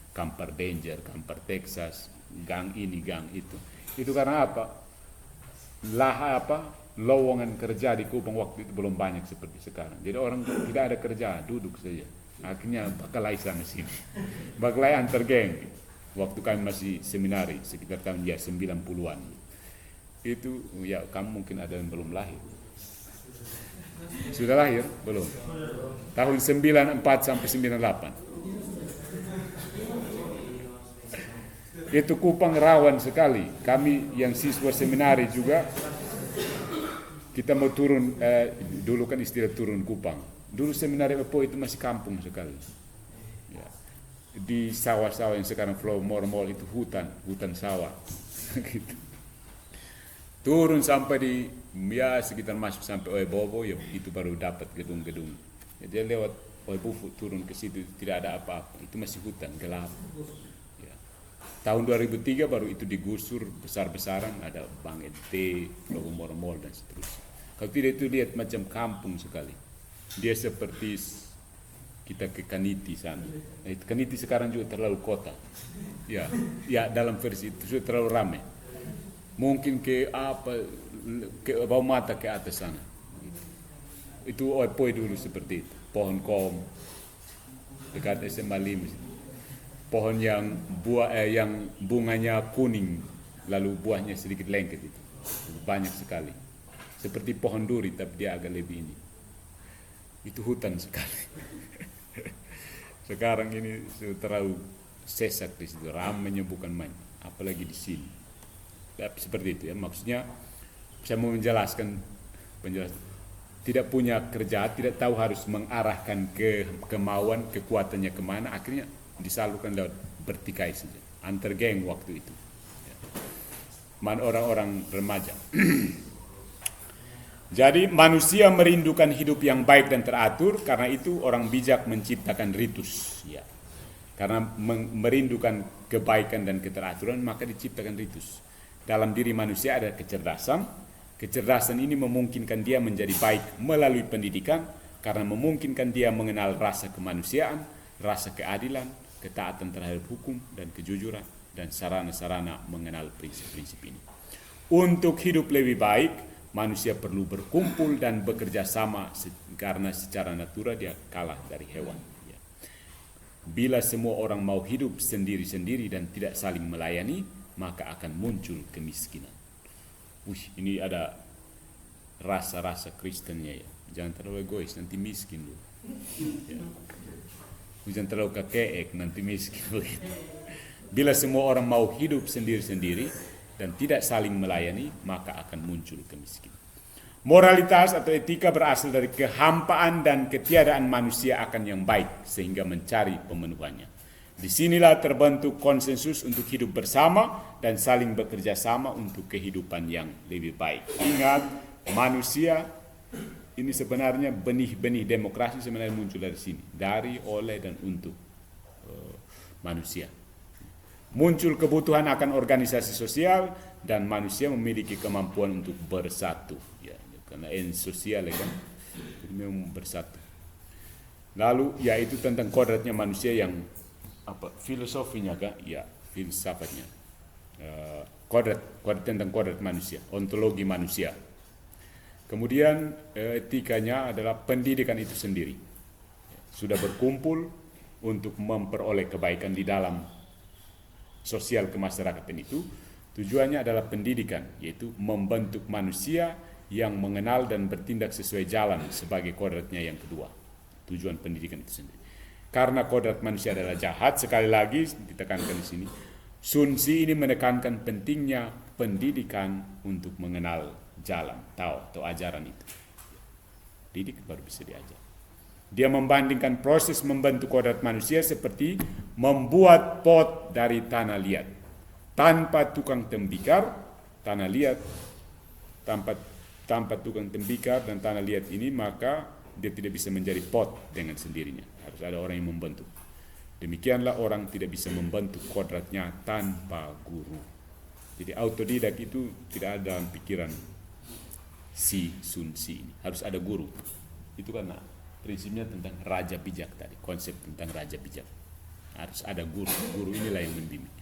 Kampar Danger, Kampar Texas, gang ini, gang itu. Itu karena apa? Lowongan kerja di Kupang waktu itu belum banyak seperti sekarang. Jadi orang tidak ada kerja, duduk saja. Akhirnya bakalai sana sini. Bakalai antar geng. Waktu kami masih seminari, sekitar tahun 90-an. Itu ya kamu mungkin ada yang belum lahir. Sudah lahir? Belum. Tahun 94 sampai 98. Itu Kupang rawan sekali. Kami yang siswa seminari juga, kita mau turun, dulu kan istilah turun Kupang. Dulu seminari Epo itu masih kampung sekali. Ya. Di sawah-sawah yang sekarang Flow Mall itu hutan sawah. Gitu. Turun sampai di, ya sekitar masuk sampai Oebobo, ya itu baru dapat gedung-gedung. Jadi lewat Oebobo turun ke situ tidak ada apa-apa. Itu masih hutan, gelap. Tahun 2003 baru itu digusur besar-besaran, ada Bang Ente, Logo Mall dan seterusnya. Kalau tidak itu lihat macam kampung sekali. Dia seperti kita ke Kaniti sana. Nah, Kaniti sekarang juga terlalu kota. Ya dalam versi itu sudah terlalu ramai. Mungkin ke bawah mata ke atas sana. Itu Oepoi dulu seperti itu. Pohon kom dekat SMA 5. Pohon yang yang bunganya kuning lalu buahnya sedikit lengket itu banyak sekali, seperti pohon duri tapi dia agak lebih ini. Itu hutan sekali. Sekarang ini sudah terlalu sesak di situ, ramainya bukan main, apalagi di sini. Seperti itu ya, maksudnya saya mau menjelaskan tidak punya kerja, tidak tahu harus mengarahkan kemauan kekuatannya kemana, akhirnya disalurkan lewat bertikai saja antar geng waktu itu. Orang-orang remaja. Jadi manusia merindukan hidup yang baik dan teratur, karena itu orang bijak menciptakan ritus. Ya. Karena merindukan kebaikan dan keteraturan, maka diciptakan ritus. Dalam diri manusia ada kecerdasan. Kecerdasan ini memungkinkan dia menjadi baik melalui pendidikan, karena memungkinkan dia mengenal rasa kemanusiaan, rasa keadilan, ketaatan terhadap hukum dan kejujuran, dan sarana-sarana mengenal prinsip-prinsip ini. Untuk hidup lebih baik, manusia perlu berkumpul dan bekerja sama, karena secara natural dia kalah dari hewan. Bila semua orang mau hidup sendiri-sendiri dan tidak saling melayani, maka akan muncul kemiskinan. Ini ada rasa-rasa Kristennya ya. Jangan terlalu egois, nanti miskin lu. Ya. Jangan terlalu kekeek, nanti miskin. Bila semua orang mau hidup sendiri-sendiri dan tidak saling melayani, maka akan muncul kemiskinan. Moralitas atau etika berasal dari kehampaan dan ketiadaan manusia akan yang baik, sehingga mencari pemenuhannya. Disinilah terbentuk konsensus untuk hidup bersama dan saling bekerja sama untuk kehidupan yang lebih baik. Ingat, manusia ini sebenarnya benih-benih demokrasi sebenarnya muncul dari sini, dari, oleh, dan untuk manusia. Muncul kebutuhan akan organisasi sosial dan manusia memiliki kemampuan untuk bersatu. Ya, karena sosial kan, memang bersatu. Lalu yaitu tentang kodratnya manusia yang filosofinya kan? Ya, filsafatnya. Kodrat tentang kodrat manusia, ontologi manusia. Kemudian etikanya adalah pendidikan itu sendiri. Sudah berkumpul untuk memperoleh kebaikan di dalam sosial kemasyarakatan itu. Tujuannya adalah pendidikan, yaitu membentuk manusia yang mengenal dan bertindak sesuai jalan sebagai kodratnya yang kedua. tujuan pendidikan itu sendiri. Karena kodrat manusia adalah jahat, sekali lagi ditekankan di sini, Sun Tzu ini menekankan pentingnya pendidikan untuk mengenal jalan, tahu atau ajaran itu. Didik baru bisa diajar. Dia membandingkan proses membentuk kodrat manusia seperti membuat pot dari tanah liat. Tanpa tukang tembikar, tanah liat, tanpa tukang tembikar dan tanah liat ini, maka dia tidak bisa menjadi pot dengan sendirinya. Harus ada orang yang membentuk. Demikianlah orang tidak bisa membentuk kodratnya tanpa guru. Jadi autodidak itu tidak ada dalam pikiran si Sun Tzu ini. Harus ada guru. Itu karena prinsipnya tentang raja bijak tadi, konsep tentang raja bijak. Harus ada guru. Guru inilah yang membimbing.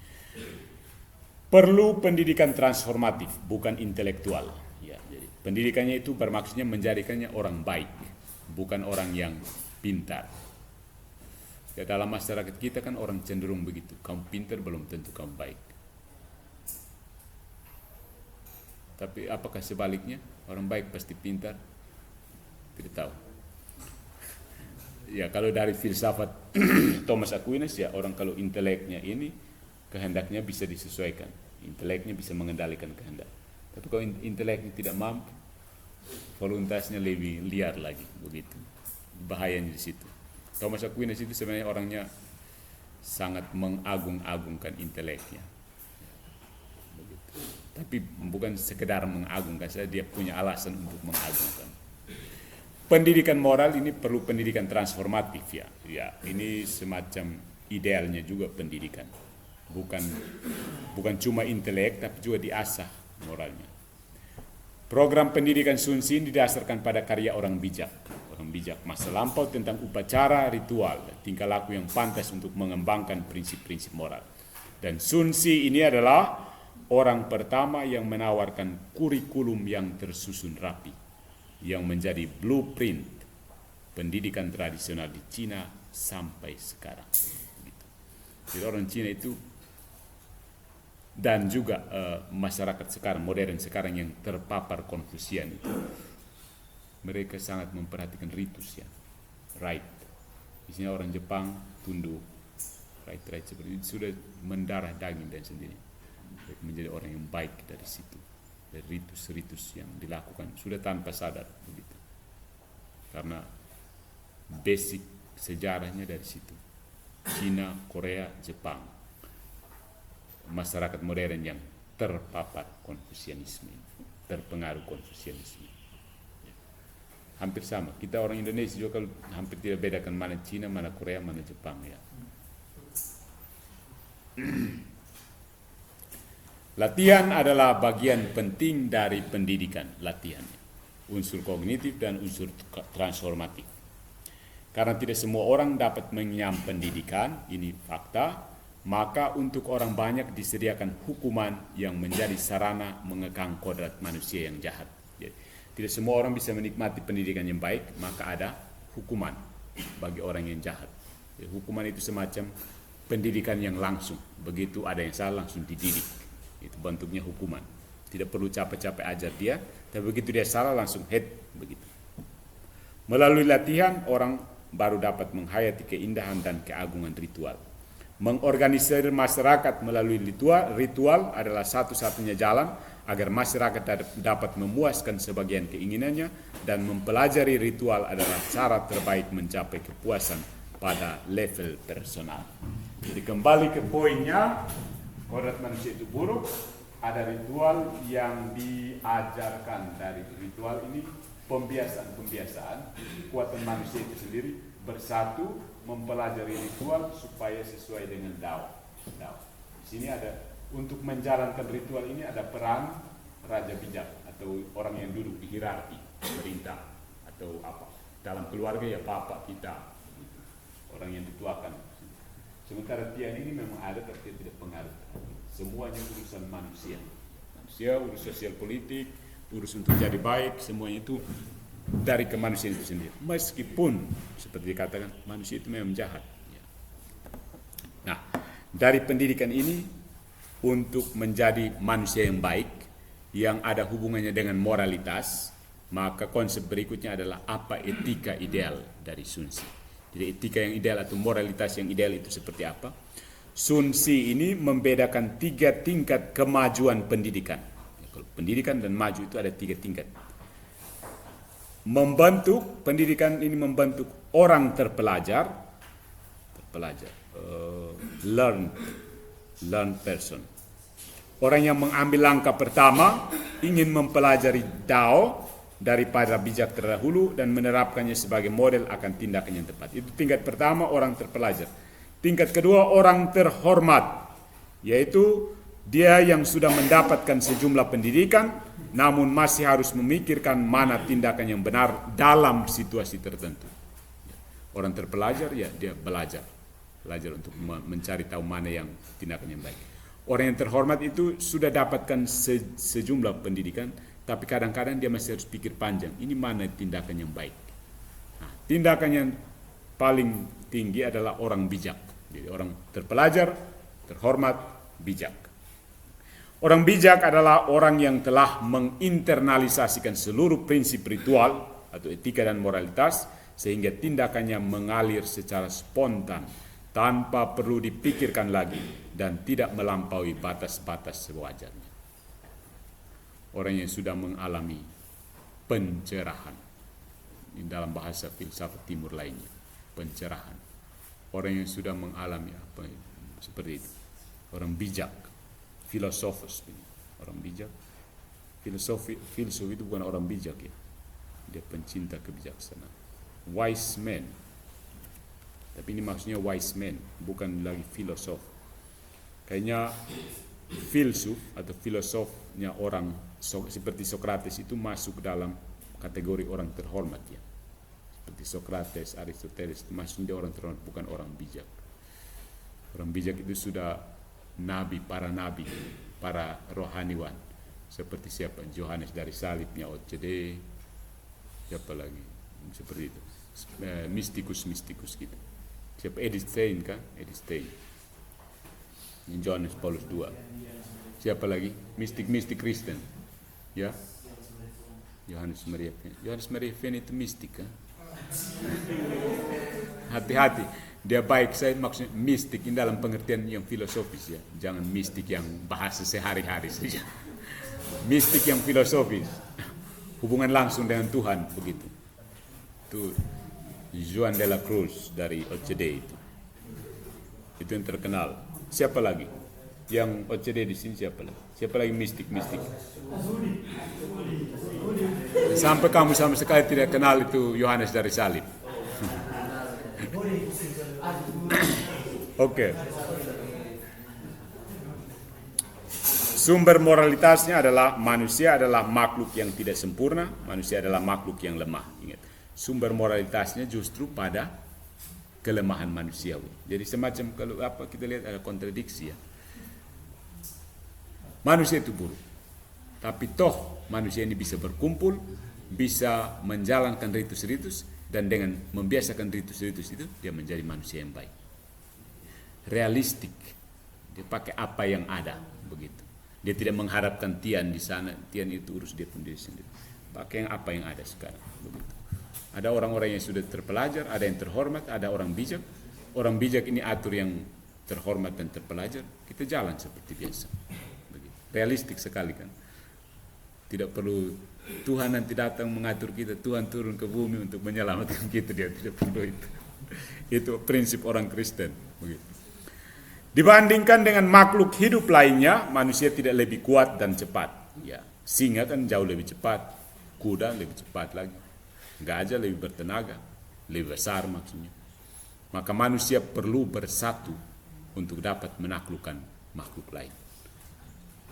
Perlu pendidikan transformatif, bukan intelektual. Ya, jadi pendidikannya itu bermaksudnya menjadikannya orang baik, bukan orang yang pintar. Ya, dalam masyarakat kita kan orang cenderung begitu. Kamu pintar belum tentu kamu baik. Tapi apakah sebaliknya? Orang baik pasti pintar? Tidak tahu. Ya, kalau dari filsafat Thomas Aquinas, ya orang kalau inteleknya ini kehendaknya bisa disesuaikan, inteleknya bisa mengendalikan kehendak. Tapi kalau inteleknya tidak mampu, voluntasnya lebih liar lagi, begitu. Bahayanya di situ. Thomas Aquinas itu sebenarnya orangnya sangat mengagung-agungkan inteleknya. Begitu. Tapi bukan sekedar mengagungkan saja, dia punya alasan untuk mengagungkan. Pendidikan moral ini perlu pendidikan transformatif, ya. Ya, ini semacam idealnya juga pendidikan. Bukan cuma intelek, tapi juga diasah moralnya. Program pendidikan Sun Tzu didasarkan pada karya orang bijak. Orang bijak masa lampau tentang upacara, ritual, dan tingkah laku yang pantas untuk mengembangkan prinsip-prinsip moral. Dan Sun Tzu ini adalah orang pertama yang menawarkan kurikulum yang tersusun rapi, yang menjadi blueprint pendidikan tradisional di Cina sampai sekarang. Jadi orang Cina itu dan juga masyarakat sekarang, modern sekarang yang terpapar Konfusian itu, mereka sangat memperhatikan ritus, ya, rite. Misalnya orang Jepang tunduk, rite seperti itu sudah mendarah daging dan sendiri. Mereka menjadi orang yang baik dari situ. Dari ritus-ritus yang dilakukan sudah tanpa sadar begitu. Karena basic sejarahnya dari situ. Cina, Korea, Jepang. Masyarakat modern yang terpapar Konfusianisme, terpengaruh Konfusianisme. Hampir sama. Kita orang Indonesia juga kalau hampir tidak bedakan mana Cina, mana Korea, mana Jepang, ya. Latihan adalah bagian penting dari pendidikan, latihan. Unsur kognitif dan unsur transformatif. Karena tidak semua orang dapat mengenyam pendidikan, ini fakta, maka untuk orang banyak disediakan hukuman yang menjadi sarana mengekang kodrat manusia yang jahat. Jadi, tidak semua orang bisa menikmati pendidikan yang baik, maka ada hukuman bagi orang yang jahat. Jadi, hukuman itu semacam pendidikan yang langsung. Begitu ada yang salah langsung dididik. Itu bentuknya hukuman. Tidak perlu capek-capek ajar dia, tapi begitu dia salah langsung head, begitu. Melalui latihan, orang baru dapat menghayati keindahan dan keagungan ritual. Mengorganisir masyarakat melalui ritual adalah satu-satunya jalan agar masyarakat dapat memuaskan sebagian keinginannya, dan mempelajari ritual adalah cara terbaik mencapai kepuasan pada level personal. Jadi kembali ke poinnya, kodrat manusia itu buruk, ada ritual yang diajarkan. Dari ritual ini pembiasaan, kekuatan manusia itu sendiri bersatu mempelajari ritual supaya sesuai dengan Dao. Di sini ada, untuk menjalankan ritual ini ada peran raja bijak atau orang yang duduk di hierarki perintah atau apa. Dalam keluarga ya bapak kita, orang yang dituakan. Sementara tian ini memang ada tapi tidak pengaruh. Semuanya urusan manusia. Urus sosial politik, urus untuk jadi baik, semuanya itu dari kemanusiaan itu sendiri. Meskipun seperti dikatakan manusia itu memang jahat. Nah, dari pendidikan ini untuk menjadi manusia yang baik, yang ada hubungannya dengan moralitas, Maka konsep berikutnya adalah apa etika ideal dari Sun Tzu. Jadi etika yang ideal atau moralitas yang ideal itu seperti apa? Sun Tzu ini membedakan 3 tingkat kemajuan pendidikan. Kalau pendidikan dan maju itu ada 3 tingkat. Pendidikan ini membentuk orang terpelajar, learn person. Orang yang mengambil langkah pertama ingin mempelajari Dao daripada bijak terdahulu dan menerapkannya sebagai model akan tindakan yang tepat. Itu tingkat pertama, orang terpelajar. Tingkat kedua, orang terhormat, yaitu dia yang sudah mendapatkan sejumlah pendidikan namun masih harus memikirkan mana tindakan yang benar dalam situasi tertentu. Orang terpelajar, ya dia belajar untuk mencari tahu mana yang tindakan yang baik. Orang yang terhormat itu sudah dapatkan sejumlah pendidikan, tapi kadang-kadang dia masih harus pikir panjang, ini mana tindakan yang baik. Nah, tindakan yang paling tinggi adalah orang bijak. Jadi orang terpelajar, terhormat, bijak. Orang bijak adalah orang yang telah menginternalisasikan seluruh prinsip ritual atau etika dan moralitas sehingga tindakannya mengalir secara spontan tanpa perlu dipikirkan lagi dan tidak melampaui batas-batas sewajarnya. Orang yang sudah mengalami pencerahan, ini dalam bahasa filsafat timur lainnya, pencerahan. Orang yang sudah mengalami apa seperti itu, orang bijak, filosofus, orang bijak. Filosofi itu bukan orang bijak ya, dia pencinta kebijaksanaan. Wise man, tapi ini maksudnya wise man, bukan lagi filosof. Kayaknya filsuf atau filosofnya orang seperti Socrates itu masuk dalam kategori orang terhormat ya. Seperti Socrates, Aristoteles, maksudnya orang terhormat, bukan orang bijak. Orang bijak itu sudah nabi, para rohaniwan. Seperti siapa? Yohanes dari salibnya OCD, siapa lagi? Seperti itu. Mistikus gitu. Siapa? Edith Stein kan? Edith Stein. Johannes Paulus II. Siapa lagi? Mistik Kristen. Ya. Johannes Maria Vianney itu mistik kan? Hati-hati. Dia baik, saya maksudnya mistik ini dalam pengertian yang filosofis ya. Jangan mistik yang bahasa sehari-hari saja. Mistik yang filosofis. Hubungan langsung dengan Tuhan begitu. Itu Juan de la Cruz dari OCD itu. Itu yang terkenal. Siapa lagi? Yang OCD di sini siapa lagi? Siapa lagi mistik? Sampai kamu sama sekali tidak kenal itu Yohanes dari salib. Oke. Sumber moralitasnya adalah manusia adalah makhluk yang tidak sempurna, manusia adalah makhluk yang lemah. Ingat, sumber moralitasnya justru pada kelemahan manusiawi. Jadi semacam kalau apa kita lihat ada kontradiksi ya. Manusia itu buruk, tapi toh manusia ini bisa berkumpul, bisa menjalankan ritus-ritus, dan dengan membiasakan ritus-ritus itu dia menjadi manusia yang baik. Realistik, dia pakai apa yang ada begitu. Dia tidak mengharapkan tian di sana, tian itu urus dia sendiri. Pakai yang apa yang ada sekarang begitu. Ada orang-orang yang sudah terpelajar, ada yang terhormat, ada orang bijak. Orang bijak ini atur yang terhormat dan terpelajar, kita jalan seperti biasa. Begitu. Realistik sekali kan. Tidak perlu Tuhan nanti datang mengatur kita, Tuhan turun ke bumi untuk menyelamatkan kita, dia tidak perlu itu. Itu prinsip orang Kristen. Begitu. Dibandingkan dengan makhluk hidup lainnya, manusia tidak lebih kuat dan cepat. Ya, singa kan jauh lebih cepat, kuda lebih cepat lagi. Gajah lebih bertenaga, lebih besar maksudnya. Maka manusia perlu bersatu untuk dapat menaklukkan makhluk lain.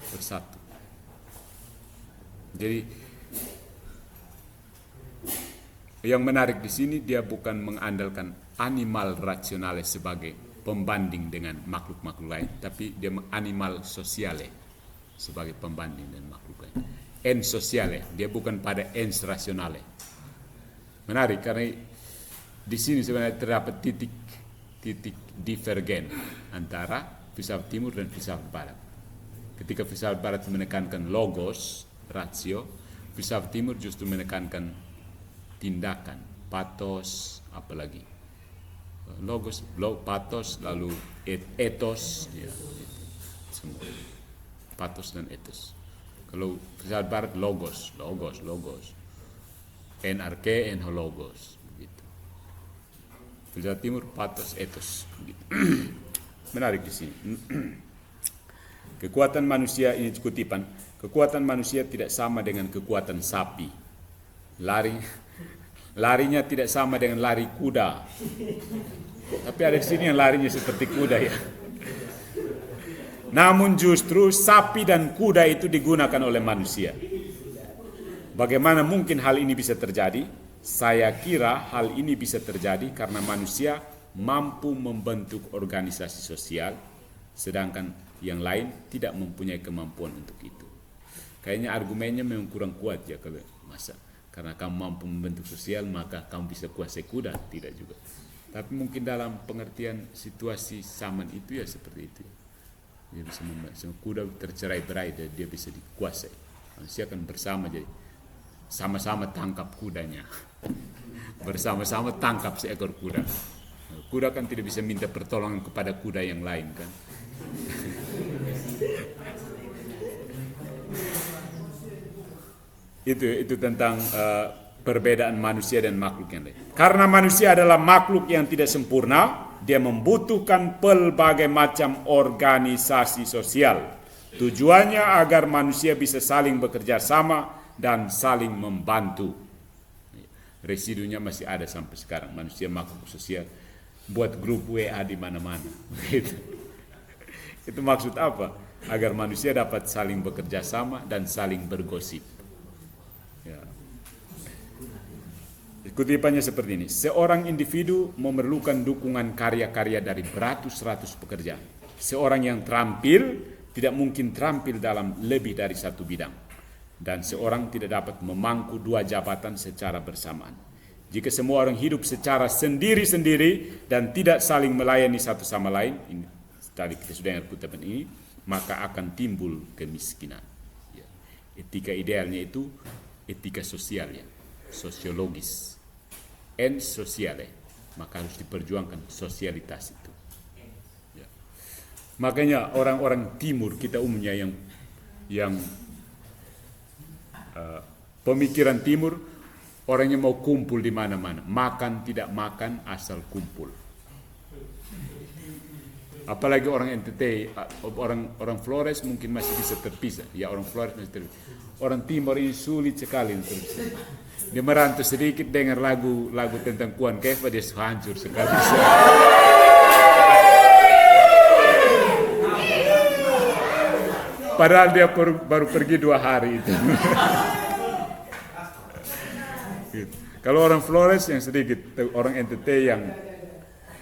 Bersatu. Jadi yang menarik di sini dia bukan mengandalkan animal rasionale sebagai pembanding dengan makhluk-makhluk lain, tapi dia animal sosiale sebagai pembanding dengan makhluk lain. Ens sosiale, dia bukan pada ens rasionale. Menarik karena di sini sebenarnya terdapat titik divergen antara filsafat timur dan filsafat barat. Ketika filsafat barat menekankan logos, ratio, filsafat timur justru menekankan tindakan, patos, apalagi logos, patos, lalu etos, ya, semua patos dan etos. Kalau filsafat barat logos, NRK, logos, begitu. Filsafat timur patos, etos, begitu. Menarik di sini. Kekuatan manusia, ini kutipan, kekuatan manusia tidak sama dengan kekuatan sapi. Larinya tidak sama dengan lari kuda. Tapi ada di sini yang larinya seperti kuda, ya. Namun justru sapi dan kuda itu digunakan oleh manusia. Bagaimana mungkin hal ini bisa terjadi? Saya kira hal ini bisa terjadi karena manusia mampu membentuk organisasi sosial, sedangkan yang lain tidak mempunyai kemampuan untuk itu. Kayaknya argumennya memang kurang kuat ya, kalau masa karena kamu mampu membentuk sosial maka kamu bisa kuasai kuda, tidak juga. Tapi mungkin dalam pengertian situasi zaman itu ya seperti itu. Dia bisa membantu kuda tercerai-berai dan dia bisa dikuasai. Manusia akan bersama, jadi sama-sama tangkap kudanya. Bersama-sama tangkap seekor kuda. Kuda kan tidak bisa minta pertolongan kepada kuda yang lain kan. Itu tentang perbedaan manusia dan makhluk yang lain. Karena manusia adalah makhluk yang tidak sempurna, dia membutuhkan pelbagai macam organisasi sosial. Tujuannya agar manusia bisa saling bekerja sama dan saling membantu. Residunya masih ada sampai sekarang. Manusia makhluk sosial, buat grup WA di mana-mana. Itu maksud apa? Agar manusia dapat saling bekerja sama dan saling bergosip. Ya. Kutipannya seperti ini. Seorang individu memerlukan dukungan karya-karya dari beratus-ratus pekerja. Seorang yang terampil tidak mungkin terampil dalam lebih dari satu bidang. Dan seorang tidak dapat memangku dua jabatan secara bersamaan. Jika semua orang hidup secara sendiri-sendiri dan tidak saling melayani satu sama lain, ini tadi kita sudah dengar kutipan ini, maka akan timbul kemiskinan. Ya. Etika idealnya itu etika sosial, ya, sosiologis, sosiale, maka harus diperjuangkan sosialitas itu. Ya. Makanya orang-orang timur kita umumnya yang pemikiran timur, orangnya mau kumpul di mana-mana, makan tidak makan asal kumpul. Apalagi orang NTT, orang Flores mungkin masih bisa terpisah. Ya, orang Flores masih terpisah. Orang timur ini sulit sekali terpisah. Dia merantau sedikit dengar lagu tentang Kuan Keva, dia hancur sekali. Padahal dia baru pergi 2 hari itu. Gitu. Kalau orang Flores yang sedikit, orang NTT yang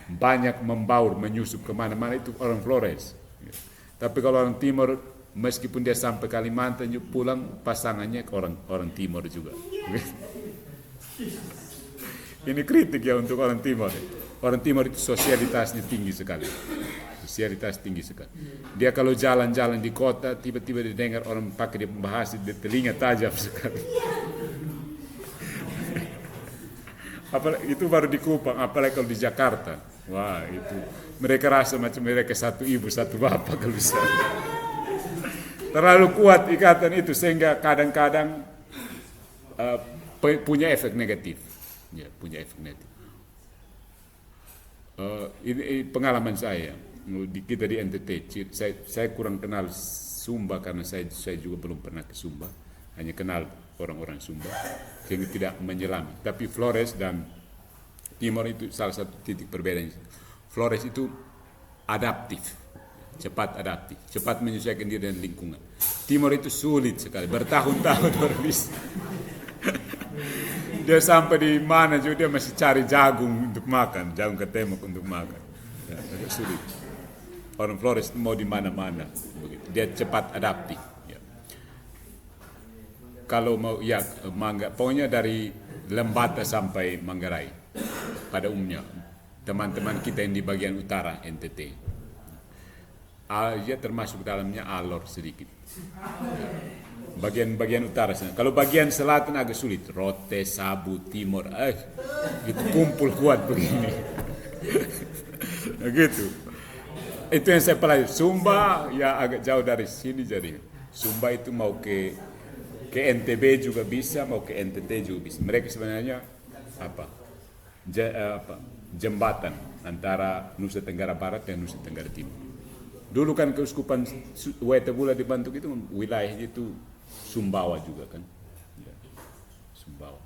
banyak membaur, menyusup kemana-mana, itu orang Flores. Gitu. Tapi kalau orang Timur, meskipun dia sampai Kalimantan, pulang pasangannya ke orang Timur juga. Gitu. Ini kritik ya untuk orang Timur. Orang Timur itu sosialitasnya tinggi sekali. Sosialitas tinggi sekali. Dia kalau jalan-jalan di kota, tiba-tiba didengar orang pakai dia bahasa, di telinga tajam sekali. Apalagi itu baru di Kupang, apalagi kalau di Jakarta. Wah, itu mereka rasa macam mereka satu ibu satu bapak kalau bisa. Terlalu kuat ikatan itu sehingga kadang-kadang punya efek negatif. Ya, punya efek negatif. Ini pengalaman saya. Kita di NTT, saya kurang kenal Sumba karena saya juga belum pernah ke Sumba, hanya kenal orang-orang Sumba, sehingga tidak menyelami. Tapi Flores dan Timor itu salah satu titik perbedaan. Flores itu adaptif, cepat adaptif, cepat menyesuaikan diri dengan lingkungan. Timor itu sulit sekali, bertahun-tahun baru bisa. Dia sampai di mana juga dia masih cari jagung untuk makan, jagung ketemuk untuk makan. Ya, agak sulit. Orang Flores mau di mana-mana, dia cepat adaptif. Ya. Kalau mau ya pokoknya dari Lembata sampai Manggarai, pada umumnya teman-teman kita yang di bagian utara NTT, ya termasuk dalamnya Alor sedikit. Ya. bagian utara sana. Kalau bagian selatan agak sulit. Rote, Sabu, Timur, gitu kumpul kuat begini. Gitu. Itu yang saya pelajari. Sumba ya agak jauh dari sini jadi. Sumba itu mau ke NTB juga bisa, mau ke NTT juga bisa. Mereka sebenarnya jembatan antara Nusa Tenggara Barat dan Nusa Tenggara Timur. Dulu kan keuskupan Waitebula dibentuk itu wilayahnya itu Sumbawa juga kan. Ya, Sumbawa.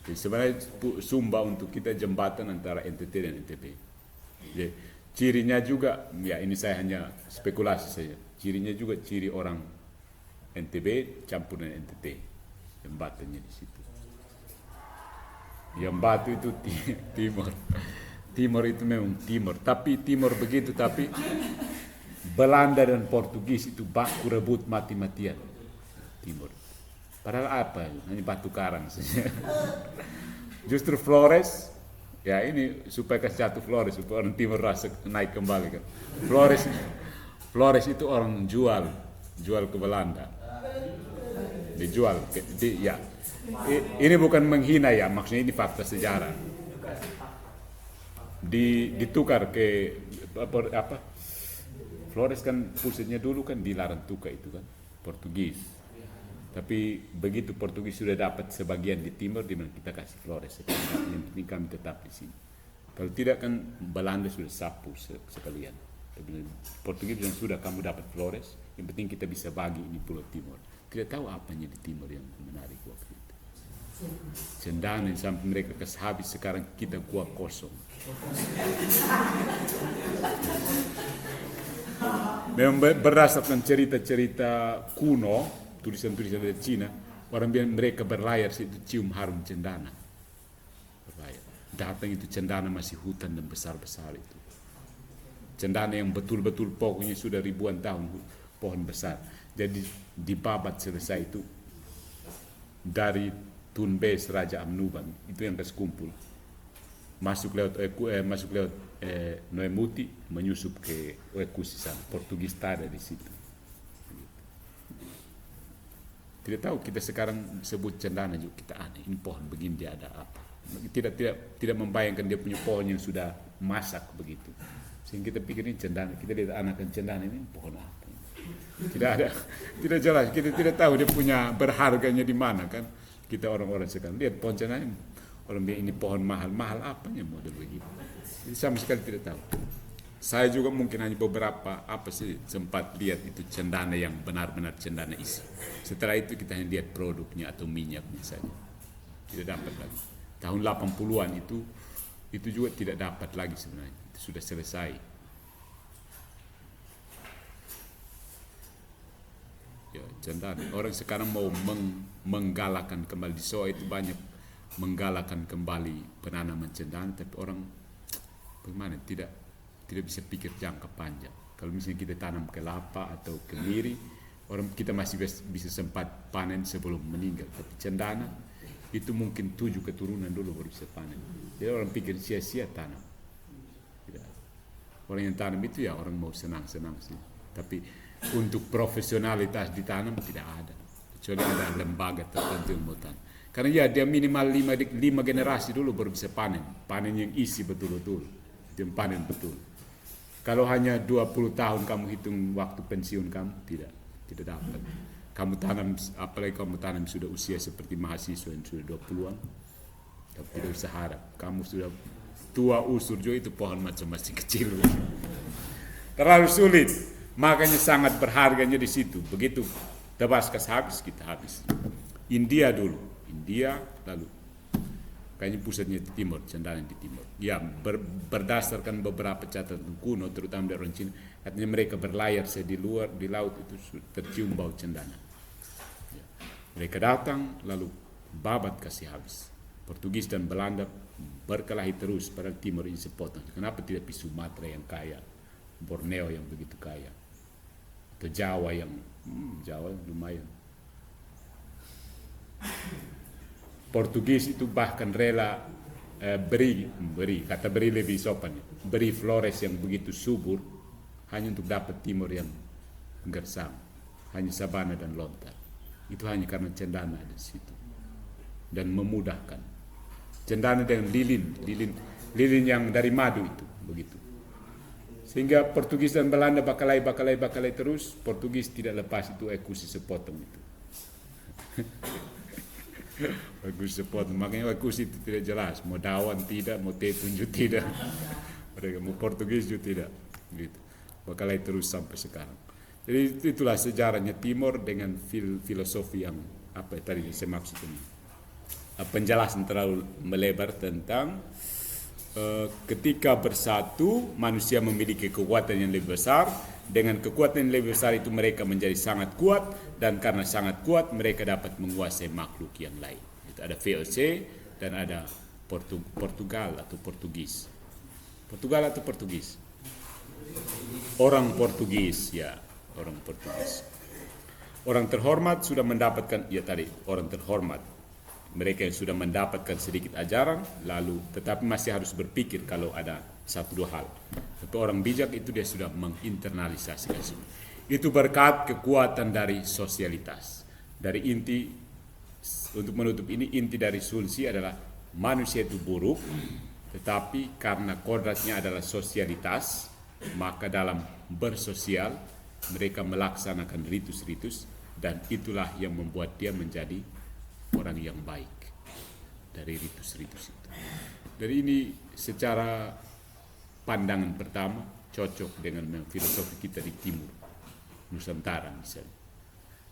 Jadi sebenarnya Sumba untuk kita jembatan antara NTT dan NTB. Jadi, cirinya juga, ya ini saya hanya spekulasi saja. Cirinya juga ciri orang NTB campur dengan NTT. Jembatannya di situ. Yang batu itu timur. Timur itu memang timur. Tapi timur begitu, tapi Belanda dan Portugis itu baku rebut mati-matian. Timur. Padahal apa? Hanya batu karang saja. Justru Flores, ya ini supaya kasih jatuh Flores, supaya orang timur rasa naik kembali kan. Flores itu orang jual ke Belanda. Dijual, ya. Ini bukan menghina ya, maksudnya ini fakta sejarah. Ditukar ke apa? Flores kan pusatnya dulu kan di Larantuka itu kan, Portugis. Tapi begitu Portugis sudah dapat sebagian di timur, di mana kita kasih Flores. Yang penting kami tetap di sini. Kalau tidak kan Belanda sudah sapu sekalian. Portugis yang sudah kamu dapat Flores, yang penting kita bisa bagi ini Pulau Timur. Tidak tahu apanya di timur yang menarik waktu itu. Cendana sampai mereka kasih habis, sekarang kita kuah kosong. Memang berdasarkan cerita-cerita kuno, tulisan-tulisan dari Cina, orang bilang mereka berlayar situ cium harum cendana. Berlayar. Datang itu cendana masih hutan dan besar-besar itu. Cendana yang betul-betul pokoknya sudah ribuan tahun pohon besar. Jadi dibabat selesai itu dari Tunbes Raja Amnuban itu yang terkumpul. Masuk lewat Noemuti menyusup ke Oekusi sana. Portugis ada di situ. Tidak tahu kita sekarang sebut cendana juga kita aneh. Ini pohon begini dia ada apa? Tidak membayangkan dia punya pohon yang sudah masak begitu. Sehingga kita pikir ini cendana. Kita lihat anakan cendana ini pohon apa? Tidak jelas. Kita tidak tahu dia punya berharganya di mana kan? Kita orang-orang sekarang lihat pohon cendana. Orang bilang ini pohon mahal apanya model begitu. Jadi sama sekali tidak tahu. Saya juga mungkin hanya beberapa sempat lihat itu cendana yang benar-benar cendana isi. Setelah itu kita hanya lihat produknya atau minyaknya saja. Tidak dapat lagi. Tahun 80-an itu juga tidak dapat lagi sebenarnya. Itu sudah selesai. Ya, cendana. Orang sekarang mau menggalakkan kembali di Soa itu banyak menggalakkan kembali penanaman cendana, tapi orang bagaimana tidak bisa pikir jangka panjang. Kalau misalnya kita tanam kelapa atau kemiri, kita masih bisa sempat panen sebelum meninggal. Tapi cendana itu mungkin 7 keturunan dulu baru bisa panen. Jadi orang pikir sia-sia tanam. Tidak. Orang yang tanam itu ya orang mau senang-senang sih. Tapi untuk profesionalitas ditanam tidak ada. Kecuali ada lembaga tertentu yang mau tanam. Karena ya dia minimal 5 generasi dulu baru bisa panen. Panen yang isi betul-betul. Yang panen betul. Kalau hanya 20 tahun kamu hitung waktu pensiun kamu, tidak dapat. Kamu tanam, apalagi kamu tanam sudah usia seperti mahasiswa yang sudah 20-an, tapi tidak usah harap. Kamu sudah tua usur juga itu pohon macam masih kecil. Terlalu sulit. Makanya sangat berharganya di situ. Begitu Damaskus habis, kita habis. India dulu. Lalu kayaknya pusatnya di timur, cendana di timur. Ya, berdasarkan beberapa catatan kuno, terutama dari orang Cina, katanya mereka berlayar di laut itu tercium bau cendana. Ya. Mereka datang, lalu babat kasih habis. Portugis dan Belanda berkelahi terus, padahal timur ini sepotong. Kenapa tidak di Sumatera yang kaya, Borneo yang begitu kaya, atau Jawa yang Jawa lumayan. Portugis itu bahkan rela beri lebih sopan, beri Flores yang begitu subur hanya untuk dapat timur yang gersam, hanya sabana dan lontar. Itu hanya karena cendana di situ dan memudahkan. Cendana dengan lilin yang dari madu itu begitu. Sehingga Portugis dan Belanda bakalai terus. Portugis tidak lepas itu ekusi sepotong itu. Ekusi sepotong, makanya ekusi itu tidak jelas. Mau dawan tidak, mau tetunjuk tidak. Mereka mau Portugis juga tidak. Gitu. Bakalai terus sampai sekarang. Jadi itulah sejarahnya Timor dengan filosofi yang apa tadi saya maksud ini. Penjelasan terlalu melebar tentang ketika bersatu manusia memiliki kekuatan yang lebih besar. Dengan kekuatan yang lebih besar itu mereka menjadi sangat kuat, dan karena sangat kuat mereka dapat menguasai makhluk yang lain. Itu ada VOC dan ada Portugal atau Portugis. Portugal atau Portugis? Orang Portugis, ya, orang Portugis. Orang terhormat sudah mendapatkan, ya tadi orang terhormat. Mereka yang sudah mendapatkan sedikit ajaran, lalu tetapi masih harus berpikir kalau ada satu dua hal. Tapi orang bijak itu dia sudah menginternalisasikan semua. Itu berkat kekuatan dari sosialitas. Dari inti, untuk menutup ini, inti dari Sun Tzu adalah manusia itu buruk, tetapi karena kodratnya adalah sosialitas, maka dalam bersosial mereka melaksanakan ritus-ritus, dan itulah yang membuat dia menjadi orang yang baik dari ritus-ritus itu. Dari ini secara pandangan pertama cocok dengan filosofi kita di Timur Nusantara misalnya.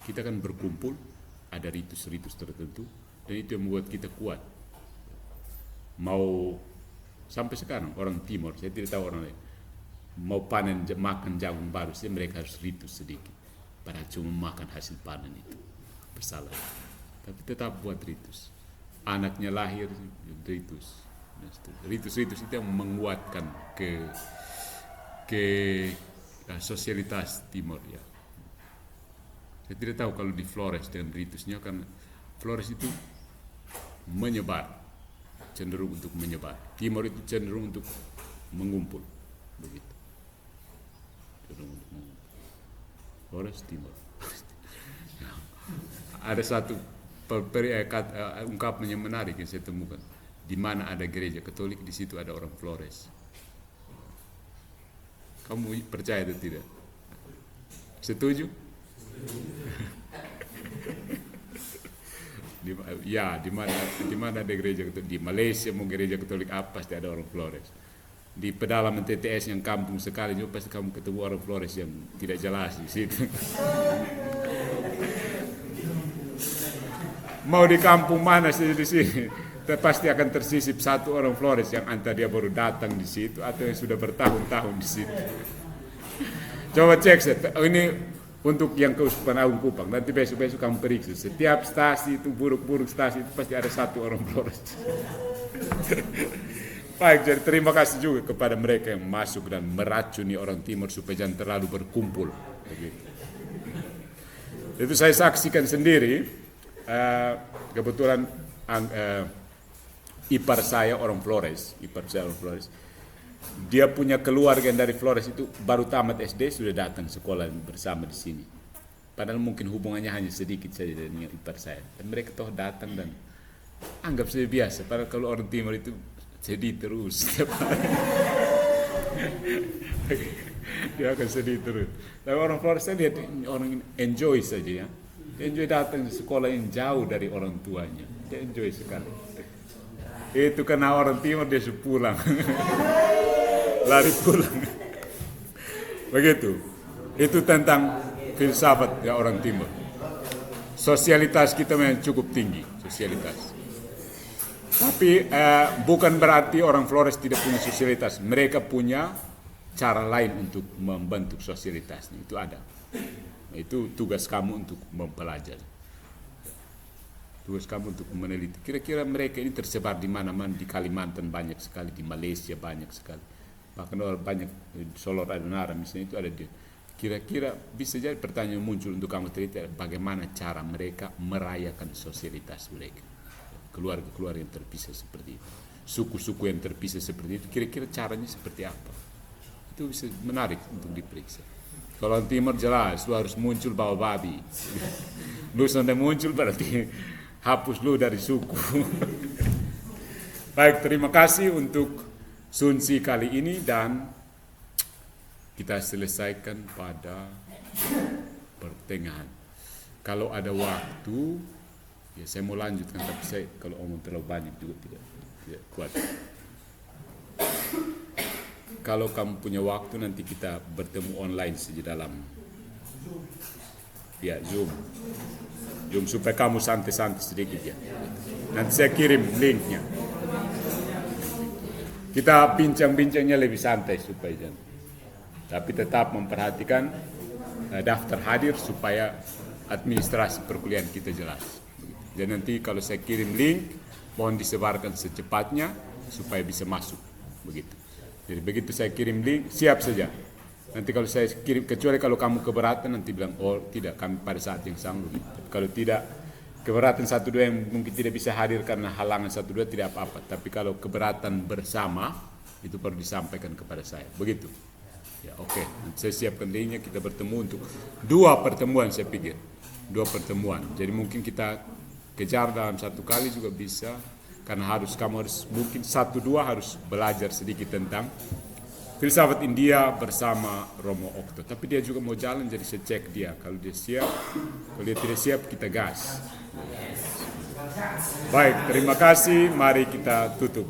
Kita kan berkumpul, ada ritus-ritus tertentu, dan itu yang membuat kita kuat. Mau sampai sekarang orang Timur, saya tidak tahu orang lain, mau panen makan jagung baru, mereka harus ritus sedikit. Padahal cuma makan hasil panen itu bersalah. Tapi tetap buat ritus. Anaknya lahir, ritus. Ritus-ritus itu yang menguatkan ke sosialitas Timor ya. Saya tidak tahu kalau di Flores dengan ritusnya, karena Flores itu menyebar, cenderung untuk menyebar. Timor itu cenderung untuk mengumpul, begitu. Cenderung untuk mengumpul. Flores, Timor. Ada satu ungkapan yang menarik yang saya temukan. Di mana ada gereja Katolik, di situ ada orang Flores. Kamu percaya atau tidak? Setuju? Di mana ada gereja Katolik? Di Malaysia mau gereja Katolik apa, pasti ada orang Flores. Di pedalaman TTS yang kampung sekali juga pasti kamu ketemu orang Flores yang tidak jelas di situ. Mau di kampung mana sih di sini, pasti akan tersisip satu orang Flores yang entah dia baru datang di situ atau yang sudah bertahun-tahun di situ. Coba cek, ini untuk yang Keuskupan Agung Kupang. Nanti besok-besok kamu periksa. Setiap stasi itu, buruk-buruk stasi itu pasti ada satu orang Flores. Baik, jadi terima kasih juga kepada mereka yang masuk dan meracuni orang Timur supaya jangan terlalu berkumpul. Begitu. Itu saya saksikan sendiri. Kebetulan ipar saya orang Flores. Dia punya keluarga yang dari Flores itu baru tamat SD sudah datang sekolah bersama di sini. Padahal mungkin hubungannya hanya sedikit saja dengan ipar saya. Dan mereka toh datang dan anggap saja biasa. Padahal kalau orang Timur itu sedih terus setiap hari. Dia akan sedih terus. Tapi orang Flores saya lihat orang enjoy saja ya. Enjoy datang ke sekolah yang jauh dari orang tuanya. Dia enjoy sekali. Itu karena orang Timur dia pulang. Lari pulang. Begitu. Itu tentang filsafat ya orang Timur. Sosialitas kita memang cukup tinggi. Sosialitas. Tapi bukan berarti orang Flores tidak punya sosialitas. Mereka punya cara lain untuk membentuk sosialitasnya. Itu ada. Itu tugas kamu untuk mempelajari. Tugas kamu untuk meneliti. Kira-kira mereka ini tersebar di mana-mana. Di Kalimantan banyak sekali, di Malaysia banyak sekali. Bahkan orang banyak di Solor Adonara misalnya itu ada dia. Kira-kira bisa jadi pertanyaan muncul untuk kamu teliti, bagaimana cara mereka merayakan sosialitas mereka. Keluarga-keluarga yang terpisah seperti itu. Suku-suku yang terpisah seperti itu. Kira-kira caranya seperti apa? Itu bisa menarik untuk diperiksa. Kalau Timur jelas, lu harus muncul bawa babi. Lu sudah muncul berarti hapus lu dari suku. Baik, terima kasih untuk sunsi kali ini dan kita selesaikan pada pertengahan. Kalau ada waktu, ya saya mau lanjutkan, tapi saya kalau omong terlalu banyak juga tidak kuat. Kalau kamu punya waktu nanti kita bertemu online saja dalam Zoom supaya kamu santai-santai sedikit ya. Nanti saya kirim linknya. Kita bincang-bincangnya lebih santai supaya jangan. Tapi tetap memperhatikan daftar hadir supaya administrasi perkuliahan kita jelas. Dan nanti kalau saya kirim link, mohon disebarkan secepatnya supaya bisa masuk. Begitu. Jadi begitu saya kirim link, siap saja. Nanti kalau saya kirim, kecuali kalau kamu keberatan nanti bilang, oh tidak, kami pada saat yang sama. Tapi kalau tidak, keberatan 1-2 yang mungkin tidak bisa hadir karena halangan 1-2 tidak apa-apa. Tapi kalau keberatan bersama, itu perlu disampaikan kepada saya. Begitu. Ya oke, nanti saya siapkan linknya, kita bertemu untuk 2 pertemuan saya pikir. 2 pertemuan. Jadi mungkin kita kejar dalam 1 kali juga bisa. Karena kamu harus mungkin 1-2 harus belajar sedikit tentang filsafat India bersama Romo Okto. Tapi dia juga mau jalan, jadi saya cek dia. Kalau dia siap, kalau dia tidak siap, kita gas. Baik, terima kasih. Mari kita tutup.